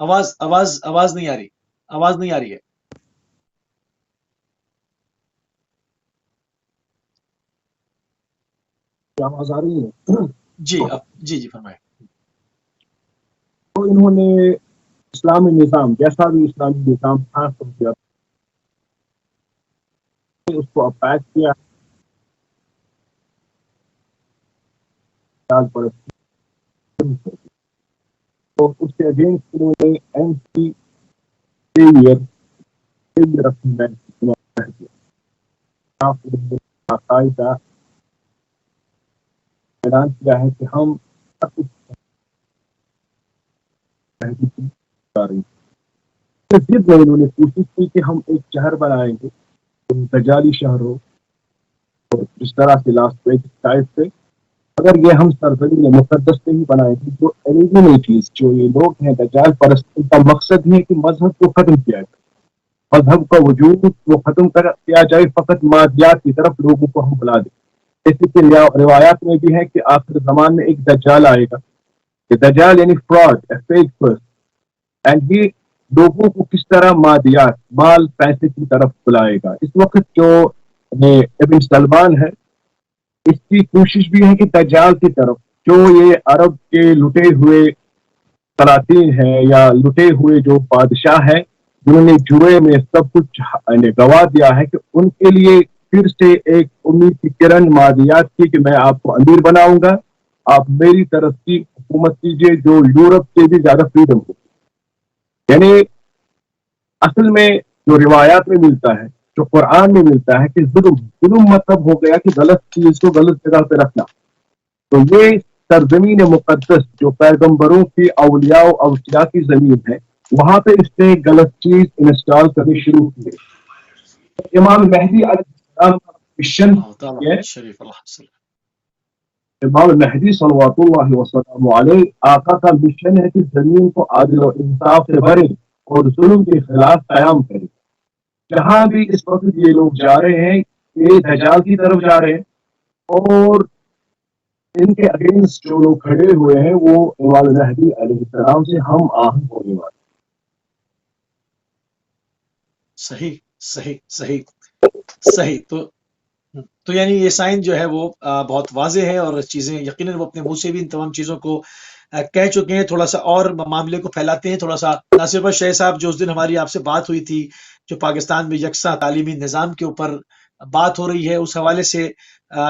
A: آواز نہیں آ رہی، آواز نہیں آ رہی ہے.
B: آواز آ رہی ہے؟
A: جی فرمائیں.
B: تو انہوں نے اسلامی نظام، جیسا بھی اسلامی نظام تھا، اس کو اپیک کیا، تو اس کے اگینسٹ انہوں نے اینٹی باقاعدہ اعلان کیا ہے کہ ہم انہوں نے کوشش کی کہ ہم ایک شہر بنائیں گے، تجالی شہر ہو، اور اس طرح سے لاسٹ سائڈ پہ اگر یہ ہم سرزمین مقدس سے ہی بنائیں گے، جو ایلیجنیٹیز، جو یہ لوگ ہیں دجال پرست، ان کا مقصد ہے کہ مذہب کو ختم کیا جائے، مذہب کا وجود وہ ختم کیا جائے، فقط مادیات کی طرف لوگوں کو ہم بلا دیں. اسی کے روایات میں بھی ہے کہ آخر زمان میں ایک دجال آئے گا، کہ دجال یعنی فراڈ، فیک پرسن، اینڈ یہ لوگوں کو کس طرح مادیات، مال، پیسے کی طرف بلائے گا. اس وقت جو ابن سلمان ہے، اس کی کوشش بھی ہے کہ دجال کی طرف جو یہ عرب کے لٹے ہوئے سلاطین ہیں یا لٹے ہوئے جو بادشاہ ہیں جنہوں نے جوئے میں سب کچھ گوا دیا ہے، کہ ان کے لیے پھر سے ایک امید کی کرن مادیات کی، کہ میں آپ کو امیر بناؤں گا، آپ میری طرف کی حکومت کیجیے، جو یورپ سے بھی زیادہ فریڈم ہو. یعنی اصل میں جو روایات میں ملتا ہے، جو قرآن میں ملتا ہے، کہ ظلم مطلب ہو گیا کہ غلط چیز کو غلط جگہ پہ رکھنا. تو یہ سرزمین مقدس جو پیغمبروں کی، اولیاء و اوصیاء کی زمین ہے، وہاں پہ اس نے غلط چیز انسٹال کرنی شروع کی. امام مہدی علیہ السلام کا مشن امام مہدی صلوات اللہ وسلم علیہ آقا کا مشن ہے کہ زمین کو عادل و انصاف سے بھرے اور ظلم کے خلاف قیام کرے. جہاں بھی اس وقت یہ لوگ جا رہے ہیں، یہ دجال کی طرف جا رہے ہیں، اور ان کے اگینسٹ جو لوگ کھڑے ہوئے ہیں وہ امام مہدی علیہ السلام سے ہم آہنگ ہونے والے.
A: صحیح. تو یعنی یہ سائن جو ہے وہ بہت واضح ہے، اور چیزیں یقیناً وہ اپنے منہ سے بھی ان تمام چیزوں کو کہہ چکے ہیں. تھوڑا سا اور معاملے کو پھیلاتے ہیں، تھوڑا سا ناصر بادشاہ صاحب، جو اس دن ہماری آپ سے بات ہوئی تھی، جو پاکستان میں یکساں تعلیمی نظام کے اوپر بات ہو رہی ہے، اس حوالے سے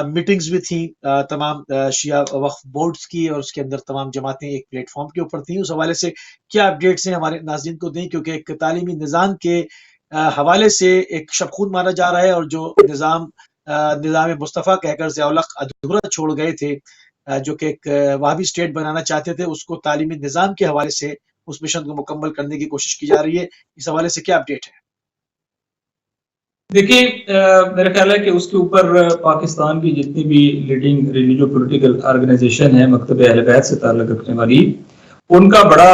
A: میٹنگز بھی تھیں تمام شیعہ وقف بورڈز کی، اور اس کے اندر تمام جماعتیں ایک پلیٹ فارم کے اوپر تھیں. اس حوالے سے کیا اپڈیٹس ہیں ہمارے ناظرین کو دیں، کیونکہ ایک تعلیمی نظام کے حوالے سے ایک شب خون مانا جا رہا ہے، اور جو نظام مصطفیٰ کہہ کر ضیاء الحق ادھورا چھوڑ گئے تھے، جو کہ ایک وہابی اسٹیٹ بنانا چاہتے تھے، اس کو تعلیمی نظام کے حوالے سے اس مشن کو مکمل کرنے کی کوشش کی جا رہی ہے. اس حوالے سے کیا اپڈیٹ ہے؟
C: دیکھیں، میرا خیال ہے کہ اس کے اوپر پاکستان کی جتنی بھی لیڈنگ ریلیجو پولیٹیکل آرگنائزیشن ہے مکتب اہل بیت سے تعلق رکھنے والی، ان کا بڑا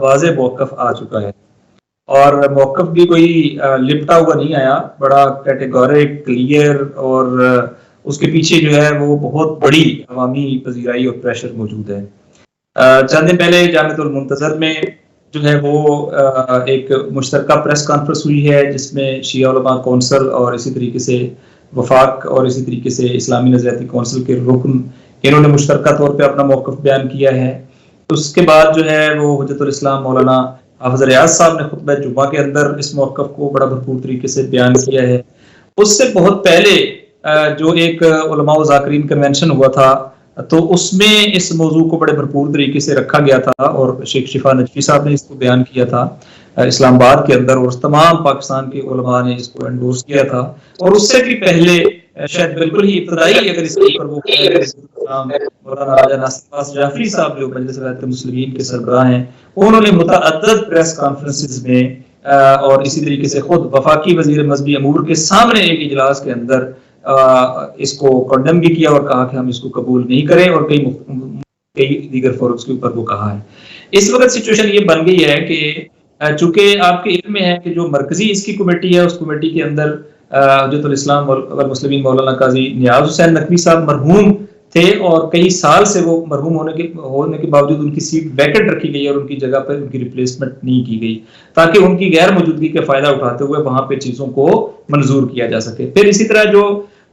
C: واضح موقف آ چکا ہے، اور موقف بھی کوئی لپٹا ہوا نہیں آیا، بڑا کیٹیگورک، کلیئر، اور اس کے پیچھے جو ہے وہ بہت بڑی عوامی پذیرائی اور پریشر موجود ہے. چند دن پہلے جامعۃ المنتظر میں جو ہے وہ ایک مشترکہ پریس کانفرنس ہوئی ہے، جس میں شیعہ علماء کونسل اور اسی طریقے سے وفاق اور اسی طریقے سے اسلامی نظریاتی کونسل کے رکن، انہوں نے مشترکہ طور پہ اپنا موقف بیان کیا ہے. اس کے بعد جو ہے وہ حجت الاسلام مولانا حافظ ریاض صاحب نے خطبہ جمعہ کے اندر اس موقف کو بڑا بھرپور طریقے سے بیان کیا ہے. اس سے بہت پہلے جو ایک علماء و ذاکرین کنونشن ہوا تھا، تو اس میں اس موضوع کو بڑے بھرپور طریقے سے رکھا گیا تھا، اور شیخ شفا نجفی صاحب نے اس کو بیان کیا تھا. اسلام آباد کے اندر، اور تمام پاکستان کے علماء نے اس کو انڈورس کیا تھا. اور اس سے بھی پہلے شاید بالکل ہی ابتدائی اگر اس کے اوپر وہ مولانا راجہ ناصر عباس جعفری صاحب جو مجلس ولایت المسلمین کے سربراہ ہیں، انہوں نے متعدد پریس کانفرنسز میں اور اسی طریقے سے خود وفاقی وزیر مذہبی امور کے سامنے ایک اجلاس کے اندر اس کو کنڈم بھی کیا اور کہا کہ ہم اس کو قبول نہیں کریں، اور کئی دیگر فورمز کے اوپر وہ کہا ہے. اس وقت سچویشن یہ بن گئی ہے کہ چونکہ آپ کے علم میں ہے کہ جو مرکزی اس کی کمیٹی ہے، اس کمیٹی کے اندر حجت الاسلام والمسلمین مولانا قاضی نیاز حسین نقوی صاحب مرحوم تھے، اور کئی سال سے وہ مرحوم ہونے کے باوجود ان کی سیٹ ویکنٹ رکھی گئی اور ان کی جگہ پر ان کی ریپلیسمنٹ نہیں کی گئی، تاکہ ان کی غیر موجودگی کا فائدہ اٹھاتے ہوئے وہاں پہ چیزوں کو منظور کیا جا سکے. پھر اسی طرح جو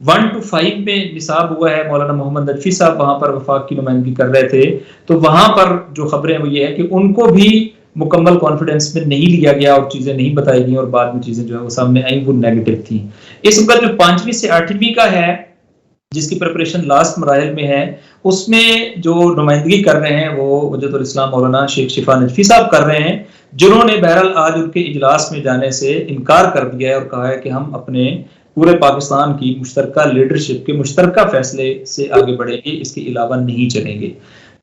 C: 1 to 5 میں نصاب ہوا ہے، مولانا محمد نجفی صاحب وہاں پر وفاق کی نمائندگی کر رہے تھے، تو وہاں پر جو خبریں وہ یہ ہے کہ ان کو بھی مکمل کانفیڈنس میں نہیں لیا گیا اور چیزیں نہیں بتائی گئی، اور بعد میں چیزیں جو ہے وہ سامنے آئیں وہ نیگیٹو تھیں. اس وقت جو 5ویں سے 8ویں کا ہے جس کی پریپریشن لاسٹ مراحل میں ہے، اس میں جو نمائندگی کر رہے ہیں وہ حجت الاسلام مولانا شیخ شفا نجفی صاحب کر رہے ہیں، جنہوں نے بہرحال آج ان کے اجلاس میں جانے سے انکار کر دیا ہے اور کہا ہے کہ ہم اپنے پورے پاکستان کی مشترکہ لیڈرشپ کے مشترکہ فیصلے سے آگے بڑھیں گے، اس کے علاوہ نہیں چلیں گے.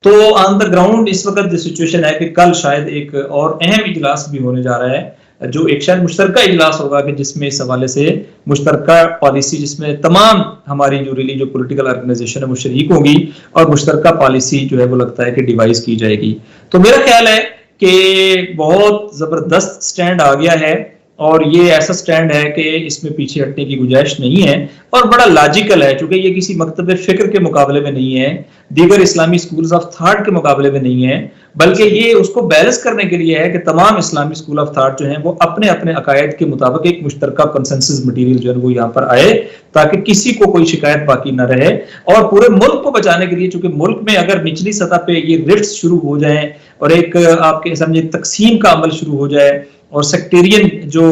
C: تو آن دا گراؤنڈ اس وقت جو سچویشن ہے کہ کل شاید ایک اور اہم اجلاس بھی ہونے جا رہا ہے، جو ایک شاید مشترکہ اجلاس ہوگا کہ جس میں اس حوالے سے مشترکہ پالیسی، جس میں تمام ہماری جو پولیٹیکل آرگنائزیشن ہے وہ شریک ہوگی، اور مشترکہ پالیسی جو ہے وہ لگتا ہے کہ ڈیوائز کی جائے گی. تو میرا خیال ہے کہ بہت زبردست سٹینڈ آ گیا ہے، اور یہ ایسا سٹینڈ ہے کہ اس میں پیچھے ہٹنے کی گنجائش نہیں ہے، اور بڑا لاجیکل ہے، چونکہ یہ کسی مکتب فکر کے مقابلے میں نہیں ہے، دیگر اسلامی سکولز آف تھاٹ کے مقابلے میں نہیں ہے، بلکہ یہ اس کو بیلنس کرنے کے لیے ہے کہ تمام اسلامی سکول آف تھاٹ جو ہیں وہ اپنے اپنے عقائد کے مطابق ایک مشترکہ کنسنسس مٹیریل جو ہے وہ یہاں پر آئے، تاکہ کسی کو کوئی شکایت باقی نہ رہے. اور پورے ملک کو بچانے کے لیے، چونکہ ملک میں اگر نچلی سطح پہ یہ رفٹس شروع ہو جائیں اور ایک آپ کے سمجھے تقسیم کا عمل شروع ہو جائے، اور سیکٹیرین جو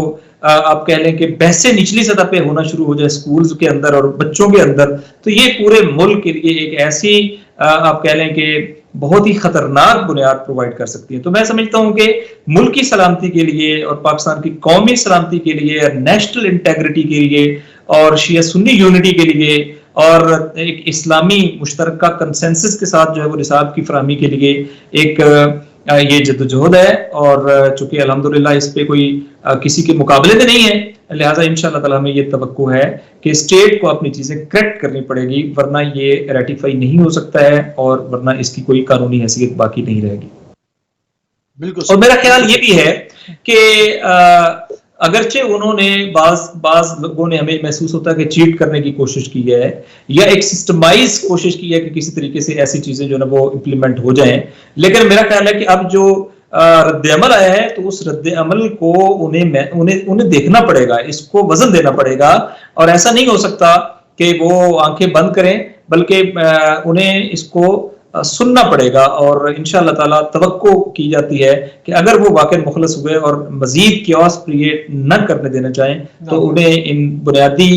C: آپ کہہ لیں کہ بحثیں نچلی سطح پہ ہونا شروع ہو جائے سکولز کے اندر اور بچوں کے اندر، تو یہ پورے ملک کے لیے ایک ایسی آپ کہہ لیں کہ بہت ہی خطرناک بنیاد پرووائڈ کر سکتی ہے. تو میں سمجھتا ہوں کہ ملک کی سلامتی کے لیے اور پاکستان کی قومی سلامتی کے لیے اور نیشنل انٹیگریٹی کے لیے اور شیعہ سنی یونٹی کے لیے اور ایک اسلامی مشترکہ کنسنسس کے ساتھ جو ہے وہ نصاب کی فراہمی کے لیے ایک یہ جدوجہد ہے، اور چونکہ الحمدللہ اس پہ کوئی کسی کے مقابلے میں نہیں ہے، لہٰذا انشاءاللہ تعالی ہمیں یہ توقع ہے کہ اسٹیٹ کو اپنی چیزیں کریکٹ کرنی پڑے گی، ورنہ یہ ریٹیفائی نہیں ہو سکتا ہے اور ورنہ اس کی کوئی قانونی حیثیت باقی نہیں رہے گی.
A: بالکل.
C: اور میرا خیال یہ بھی ہے کہ اگرچہ انہوں نے بعض لوگوں نے ہمیں محسوس ہوتا ہے کہ چیٹ کرنے کی کوشش کی ہے یا ایک سسٹمائز کوشش کی ہے کہ کسی طریقے سے ایسی چیزیں جو ہے وہ امپلیمنٹ ہو جائیں، لیکن میرا خیال ہے کہ اب جو رد عمل آیا ہے تو اس رد عمل کو انہیں دیکھنا پڑے گا، اس کو وزن دینا پڑے گا، اور ایسا نہیں ہو سکتا کہ وہ آنکھیں بند کریں، بلکہ انہیں اس کو سننا پڑے گا. اور انشاءاللہ تعالی توقع کی جاتی ہے کہ اگر وہ واقع مخلص ہوئے اور مزید کیوس کریٹ نہ کرنے دینا چاہیں تو انہیں ان بنیادی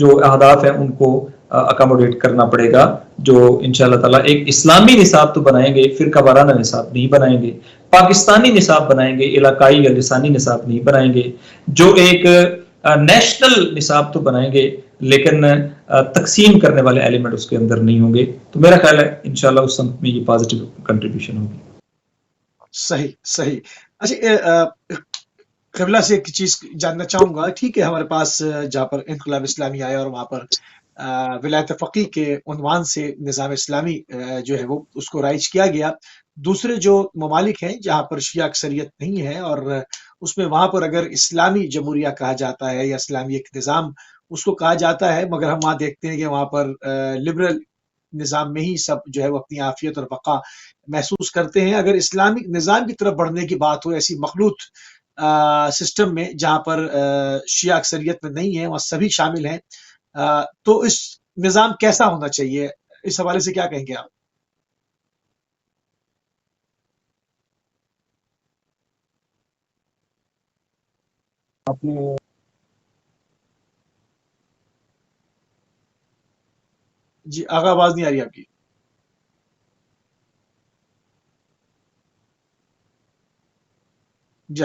C: جو اہداف ہیں ان کو اکاموڈیٹ کرنا پڑے گا، جو انشاءاللہ تعالی ایک اسلامی نصاب تو بنائیں گے، فرقہ وارانہ نصاب نہیں بنائیں گے، پاکستانی نصاب بنائیں گے، علاقائی یا لسانی نصاب نہیں بنائیں گے، جو ایک نیشنل نصاب تو بنائیں گے لیکن تقسیم کرنے والے ایلیمنٹ اس کے اندر نہیں ہوں گے. تو میرا خیال ہے انشاءاللہ اس سمت میں یہ پازیٹیو کنٹریبیوشن ہوگی.
A: صحیح. اچھا قبلہ سے ایک چیز جاننا چاہوں گا. ٹھیک ہے، ہمارے پاس جہاں پر انقلاب اسلامی آیا اور وہاں پر ولایت فقیہ کے عنوان سے نظام اسلامی جو ہے وہ اس کو رائج کیا گیا، دوسرے جو ممالک ہیں جہاں پر شیعہ اکثریت نہیں ہے اور اس میں وہاں پر اگر اسلامی جمہوریہ کہا جاتا ہے یا اسلامی ایک نظام اس کو کہا جاتا ہے، مگر ہم وہاں دیکھتے ہیں کہ وہاں پر لبرل نظام میں ہی سب جو ہے وہ اپنی عافیت اور بقا محسوس کرتے ہیں. اگر اسلامک نظام کی طرف بڑھنے کی بات ہو ایسی مخلوط سسٹم میں جہاں پر شیعہ اکثریت میں نہیں ہے، وہاں سبھی شامل ہیں، تو اس نظام کیسا ہونا چاہیے؟ اس حوالے سے کیا کہیں گے آپ؟ جی آغا آواز نہیں آ رہی آپ کی. جی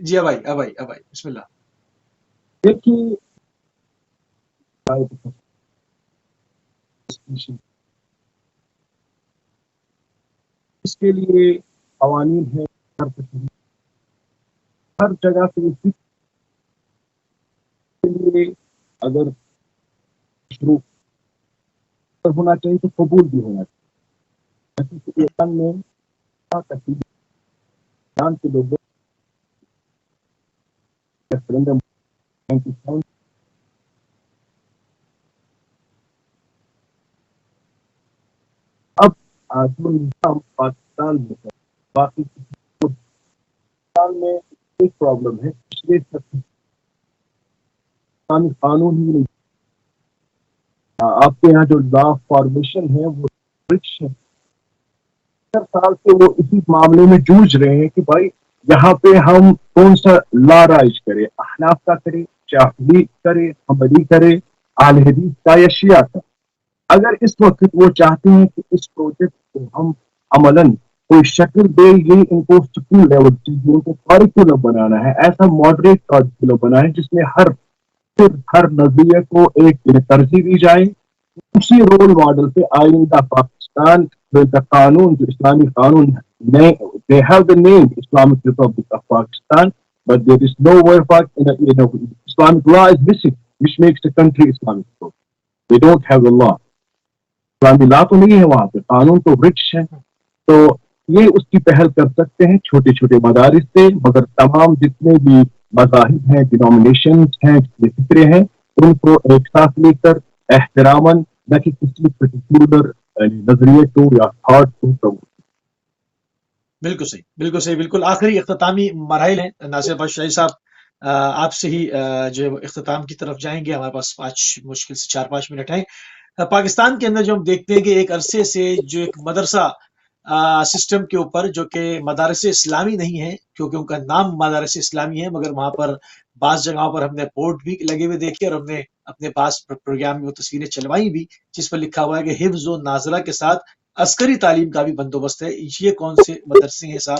A: جی اب آئی بسم اللہ.
B: دیکھیے اس کے لیے قوانین ہیں ہر جگہ سے. اس کے لیے اگر شروع ہونا چاہیے تو قبول بھی ہونا چاہیے. کے لوگوں اب جو نظام پاکستان میں ہے باقی پاکستان میں ایک پرابلم ہے پچھلے قانون ہی نہیں. آپ کے یہاں جو لا فارمیشن ہے وہ رچ ہے. سال سے وہ اسی معاملے میں جوجھ رہے ہیں کہ بھائی یہاں پہ ہم کون سا لا رائج کرے, احناف کا کرے, شافعی کرے, حنبلی کرے, اہل حدیث کا یا شیعہ کا. اگر اس وقت وہ چاہتے ہیں کہ اس پروجیکٹ کو ہم عملاً کوئی شکل دے, یہ ان کو سکول لیول چیزوں کو کاریکولم بنانا ہے, ایسا ماڈریٹ کاریکولم بنانا ہے جس میں ہر نظریے کو ایک ترجیح دی جائے. اسی رول ماڈل پہ آئندہ پاکستان کا قانون جو اسلامی قانون ہے, they have the name Islamic Republic of Pakistan, but there is no word Islamic law is missing, which makes the country Islamic Republic. They don't have the law. اسلامی لا تو نہیں ہے وہاں پہ, قانون تو رچ ہے. تو یہ اس کی پہل کر سکتے ہیں چھوٹے چھوٹے مدارس سے, مگر تمام جتنے بھی مذاہب ہیں, ڈینومینیشنز ہیں, جتنے فکرے ہیں, ان کو ایک ساتھ لے کر احتراماً نہ کہ کسی پرٹیکولر نظریے کو یا تھاٹ کو.
A: بالکل صحیح. بالکل آخری اختتامی مراحل ہیں. ناصر بادشاہی صاحب آپ سے ہی جو اختتام کی طرف جائیں گے. ہمارے پاس مشکل سے 4-5 منٹ ہیں. پاکستان کے اندر جو ہم دیکھتے ہیں کہ ایک عرصے سے جو ایک مدرسہ سسٹم کے اوپر جو کہ مدارس اسلامی نہیں ہے, کیونکہ ان کا نام مدارس اسلامی ہے, مگر وہاں پر بعض جگہوں پر ہم نے بورڈ بھی لگے ہوئے دیکھے اور ہم نے اپنے پاس پروگرام میں وہ تصویریں چلوائی بھی جس پر لکھا ہوا ہے کہ حفظ و ناظرہ کے ساتھ عسکری تعلیم کا بھی بندوبست ہے. یہ کون سے مدرسے ہیں صاحب؟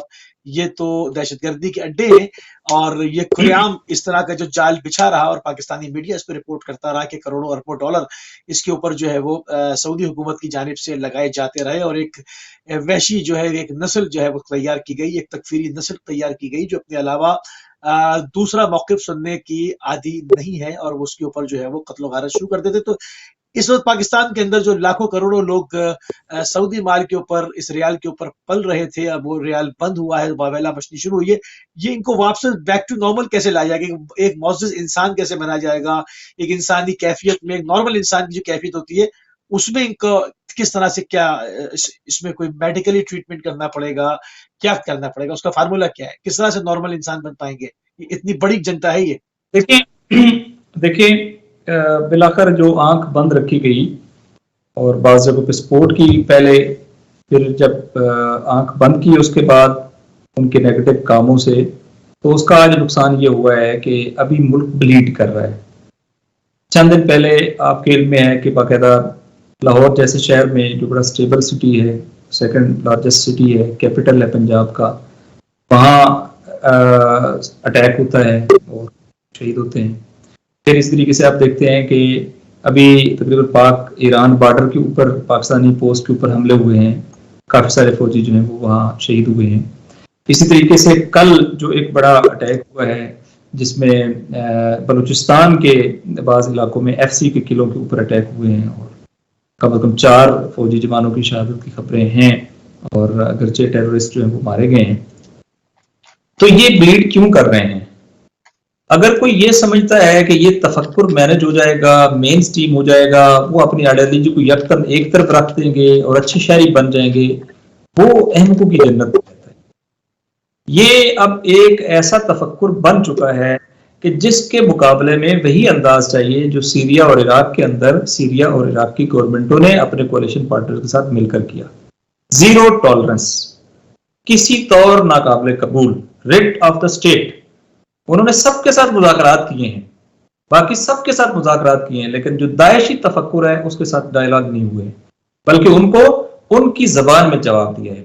A: یہ تو دہشت گردی کے اڈے ہیں, اور یہ کھلے عام اس طرح کا جو جال بچھا رہا اور پاکستانی میڈیا اس پہ رپورٹ کرتا رہا کہ کروڑوں اربوں ڈالر اس کے اوپر جو ہے وہ سعودی حکومت کی جانب سے لگائے جاتے رہے, اور ایک وحشی جو ہے ایک نسل جو ہے وہ تیار کی گئی, ایک تکفیری نسل تیار کی گئی جو اپنے علاوہ دوسرا موقف سننے کی عادی نہیں ہے, اور اس کے اوپر جو ہے وہ قتل و غارت شروع کر دیتے. تو اس وقت پاکستان کے اندر جو لاکھوں کروڑوں لوگ سعودی مال کے اوپر, اس ریال کے اوپر پل رہے تھے, اب وہ ریال بند ہوا ہے, واویلا بچنی شروع ہوئی ہے. یہ ان کو واپس بیک ٹو نارمل کیسے لایا جائے گا؟ ایک معزز انسان کیسے بنایا جائے گا؟ ایک انسانی کیفیت میں, ایک نارمل انسان کی جو کیفیت ہوتی ہے اس میں ان کو کس طرح سے, کیا اس میں کوئی میڈیکلی ٹریٹمنٹ کرنا پڑے گا, کیا کرنا پڑے گا, اس کا فارمولا کیا ہے, کس طرح سے نارمل انسان بن پائیں گے؟ اتنی بڑی جنتا ہے یہ.
C: دیکھیں بلاخر جو آنکھ بند رکھی گئی اور بعض جگہوں پہ سپورٹ کی پہلے, پھر جب آنکھ بند کی اس کے بعد ان کے نیگیٹو کاموں سے, تو اس کا آج نقصان یہ ہوا ہے کہ ابھی ملک بلیڈ کر رہا ہے. چند دن پہلے آپ کے علم میں ہے کہ باقاعدہ لاہور جیسے شہر میں جو بڑا سٹیبل سٹی ہے, سیکنڈ لارجسٹ سٹی ہے, کیپٹل ہے پنجاب کا, وہاں اٹیک ہوتا ہے اور شہید ہوتے ہیں. پھر اس طریقے سے آپ دیکھتے ہیں کہ ابھی تقریباً پاک ایران بارڈر کے اوپر پاکستانی پوسٹ کے اوپر حملے ہوئے ہیں, کافی سارے فوجی جو ہیں وہ وہاں شہید ہوئے ہیں. اسی طریقے سے کل جو ایک بڑا اٹیک ہوا ہے جس میں بلوچستان کے بعض علاقوں میں FCC کے قلعوں کے اوپر اٹیک ہوئے ہیں, اور کم از کم 4 فوجی جوانوں کی شہادت کی خبریں ہیں, اور اگرچہ ٹیررسٹ جو ہیں وہ مارے گئے ہیں. تو یہ بلیڈ کیوں کر رہے ہیں؟ اگر کوئی یہ سمجھتا ہے کہ یہ تفکر مینج ہو جائے گا, مین سٹریم ہو جائے گا, وہ اپنی آئیڈیالوجی کو یکدم ایک طرف رکھ دیں گے اور اچھے شہری بن جائیں گے, وہ احمقوں کی جنت رہتا ہے. یہ اب ایک ایسا تفکر بن چکا ہے کہ جس کے مقابلے میں وہی انداز چاہیے جو سیریا اور عراق کے اندر سیریا اور عراق کی گورنمنٹوں نے اپنے کولیشن پارٹنر کے ساتھ مل کر کیا. زیرو ٹالرنس, کسی طور ناقابل قبول, ریٹ آف دا اسٹیٹ. انہوں نے سب کے ساتھ مذاکرات کیے ہیں, باقی سب کے ساتھ مذاکرات کیے ہیں, لیکن جو داعشی تفکر ہے اس کے ساتھ ڈائلاگ نہیں ہوئے, بلکہ ان کو ان کی زبان میں جواب دیا ہے.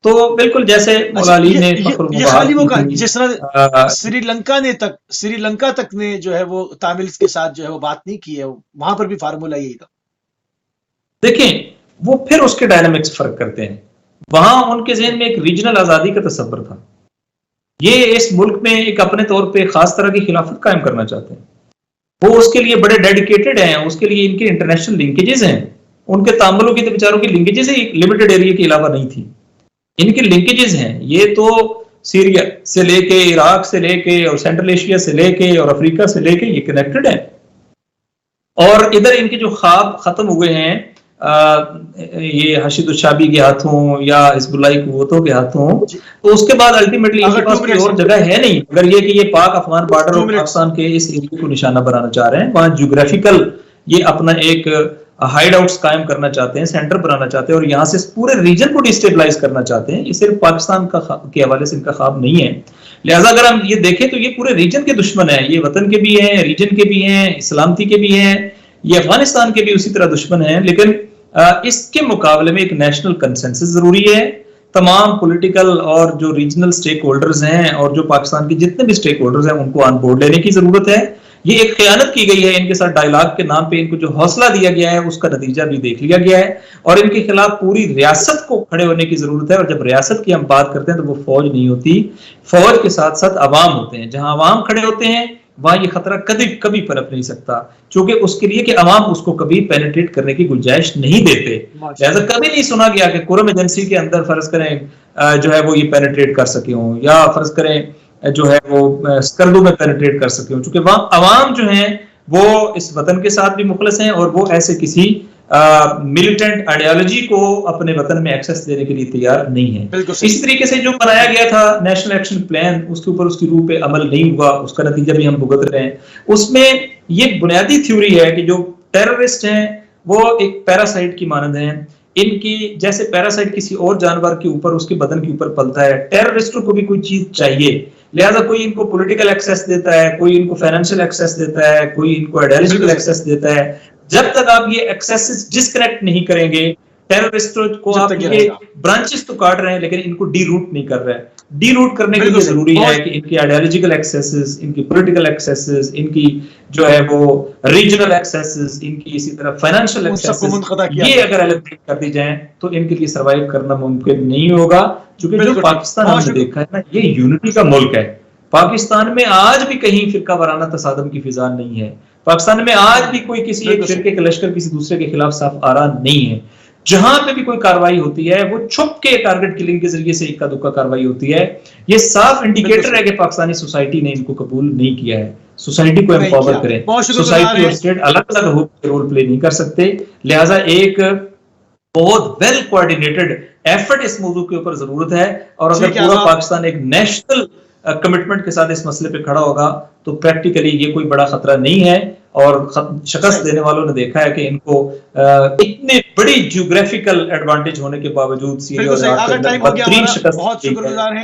C: تو بالکل جیسے مولا علی نے فخر
A: یہ خالی وہ
C: المباحث
A: جس طرح سری لنکا تک نے جو ہے وہ تامل کے ساتھ جو ہے وہ بات نہیں کی ہے، وہاں پر بھی فارمولا یہی تھا.
C: دیکھیں وہ پھر اس کے ڈائنامکس فرق کرتے ہیں. وہاں ان کے ذہن میں ایک ریجنل آزادی کا تصور تھا. یہ اس ملک میں ایک اپنے طور پہ خاص طرح کی خلافت قائم کرنا چاہتے ہیں. وہ اس کے لیے بڑے ڈیڈیکیٹڈ ہیں. اس کے لیے ان کے انٹرنیشنل لنکیجز ہیں. ان کے تعاملوں کی تو بیچاروں کی لنکیجز ایک لمیٹڈ ایریا کے علاوہ نہیں تھی. ان کے لنکیجز ہیں. یہ تو سیریا سے لے کے، عراق سے لے کے، اور سینٹرل ایشیا سے لے کے، اور افریقہ سے لے کے یہ کنیکٹڈ ہیں. اور ادھر ان کے جو خواب ختم ہوئے ہیں یہ حشید الشابی کے ہاتھوں یا حزب اللہ قوتوں کے ہاتھوں، تو اس کے بعد الٹیمیٹلی ان کے پاس کوئی اور جگہ ہے نہیں. اگر یہ کہ یہ پاک افغان بارڈر اور پاکستان کے اس ایریا کو نشانہ بنانا چاہ رہے ہیں، وہاں جیوگرافیکل یہ اپنا ایک ہائیڈ آؤٹس قائم کرنا چاہتے ہیں، سینٹر بنانا چاہتے ہیں، اور یہاں سے پورے ریجن کو ڈیسٹیبلائز کرنا چاہتے ہیں. یہ صرف پاکستان کے حوالے سے ان کا خواب نہیں ہے. لہٰذا اگر ہم یہ دیکھیں تو یہ پورے ریجن کے دشمن ہیں. یہ وطن کے بھی ہیں، ریجن کے بھی ہیں، سلامتی کے بھی ہیں، یہ افغانستان کے بھی اسی طرح دشمن ہیں. لیکن اس کے مقابلے میں ایک نیشنل کنسنسس ضروری ہے. تمام پولیٹیکل اور جو ریجنل سٹیک ہولڈرز ہیں اور جو پاکستان کے جتنے بھی سٹیک ہولڈرز ہیں ان کو آن بورڈ لینے کی ضرورت ہے. یہ ایک خیانت کی گئی ہے ان کے ساتھ ڈائیلاگ کے نام پہ. ان کو جو حوصلہ دیا گیا ہے اس کا نتیجہ بھی دیکھ لیا گیا ہے، اور ان کے خلاف پوری ریاست کو کھڑے ہونے کی ضرورت ہے. اور جب ریاست کی ہم بات کرتے ہیں تو وہ فوج نہیں ہوتی، فوج کے ساتھ ساتھ عوام ہوتے ہیں. جہاں عوام کھڑے ہوتے ہیں وہاں یہ خطرہ کبھی پنپ نہیں سکتا، چونکہ اس کے لیے کہ عوام اس کو کبھی پینیٹریٹ کرنے کی گنجائش نہیں دیتے. لہٰذا کبھی نہیں سنا گیا کہ قرم ایجنسی کے اندر فرض کریں جو ہے وہ یہ پینیٹریٹ کر سکے ہوں، یا فرض کریں جو ہے وہ سکردو میں پینیٹریٹ کر سکے ہوں، چونکہ وہاں عوام جو ہیں وہ اس وطن کے ساتھ بھی مخلص ہیں، اور وہ ایسے کسی ملیٹنٹ آئیڈیالوجی کو اپنے وطن میں ایکسس دینے کے لیے تیار نہیں ہے. اسی طریقے سے جو بنایا گیا تھا نیشنل ایکشن پلان، اس کے اوپر اس کی روح پہ عمل نہیں ہوا، اس کا نتیجہ بھی ہم بھگت رہے ہیں. اس میں یہ بنیادی تھیوری ہے کہ جو ٹیررسٹ ہیں وہ ایک پیراسائٹ کی مانند ہیں. ان کی جیسے پیراسائٹ کسی اور جانور کے اوپر، اس کے بدن کے اوپر پلتا ہے، ٹیررسٹوں کو بھی کوئی چیز چاہیے. لہٰذا کوئی ان کو پولیٹیکل ایکسیس دیتا ہے، کوئی ان کو فائنینشیل ایکسیس دیتا ہے، کوئی ان کو آئیڈیالوجیکل ایکسیس دیتا ہے. جب تک آپ یہ ایکسیس ڈسکنیکٹ نہیں کریں گے، ٹیررسٹوں کو آپ یہ برانچز تو کاٹ رہے ہیں لیکن ان کو ڈی روٹ نہیں کر رہے. ڈی روٹ کرنے کے لیے ضروری ہے کہ ان کی آئیڈیالوجیکل ایکسیسز، ان کی پولیٹیکل ایکسیسز، ان کی جو ہے وہ ریجنل ایکسیسز، ان کی اسی طرح فائنینشیل ایکسیسز، یہ اگر ایلیمنیٹ کر دی جائیں تو ان کے لیے سروائیو کرنا ممکن نہیں ہوگا. چونکہ جو پاکستان ہم نے دیکھا ہے نا، یہ یونٹی کا ملک ہے. پاکستان میں آج بھی کہیں فرقہ وارانہ تصادم کی فضا نہیں ہے. پاکستان میں آج بھی کوئی کسی ایک فرقے کا لشکر کسی دوسرے کے خلاف صاف آ رہا نہیں ہے. جہاں پہ بھی کوئی کاروائی ہوتی ہے وہ چھپ کے ٹارگٹ کلنگ کے ذریعے سے اکا دکا کاروائی ہوتی ہے. یہ صاف انڈیکیٹر ہے کہ پاکستانی سوسائٹی نے ان کو قبول نہیں کیا ہے. سوسائٹی کو امپاور کریں. سوسائٹی اور اسٹیٹ الگ الگ ہو کے رول پلے نہیں کر سکتے. لہٰذا ایک بہت ویل کوآرڈینیٹڈ ایفرٹ اس موضوع کے اوپر ضرورت ہے. اور اگر پورا پاکستان ایک نیشنل کمٹمنٹ کے ساتھ اس مسئلے پہ کھڑا ہوگا تو پریکٹیکلی یہ کوئی بڑا خطرہ نہیں ہے. اور شکست دینے والوں نے دیکھا ہے کہ ان کو اتنے بڑی جیوگرافیکل ایڈوانٹیج ہونے کے باوجود سیریا اور عراق کے اندر بدترین شکست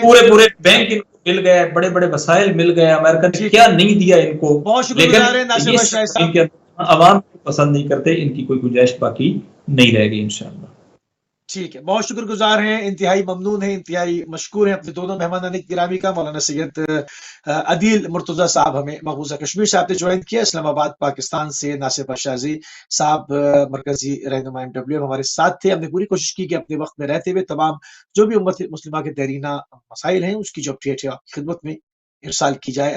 C: پورے بینک ان کو مل گئے، بڑے بڑے وسائل مل گئے. امریکہ نے کیا نہیں دیا ان کو، لیکن ان کے عوام کو پسند نہیں کرتے. ان کی کوئی گنجائش باقی نہیں رہے گی انشاءاللہ.
A: ٹھیک ہے، بہت شکر گزار ہیں، انتہائی ممنون ہیں، انتہائی مشکور ہیں اپنے دونوں مہمانان گرامی کا. مولانا سید عدیل مرتضیٰ صاحب ہمیں مقبوضہ کشمیر صاحب نے جوائن کیا. اسلام آباد پاکستان سے ناصر شازی صاحب مرکزی رہنما MWM ہمارے ساتھ تھے. ہم نے پوری کوشش کی کہ اپنے وقت میں رہتے ہوئے تمام جو بھی امت مسلمہ کے دیرینہ مسائل ہیں اس کی جو اپڈیٹ ہے خدمت میں ارسال کی جائے.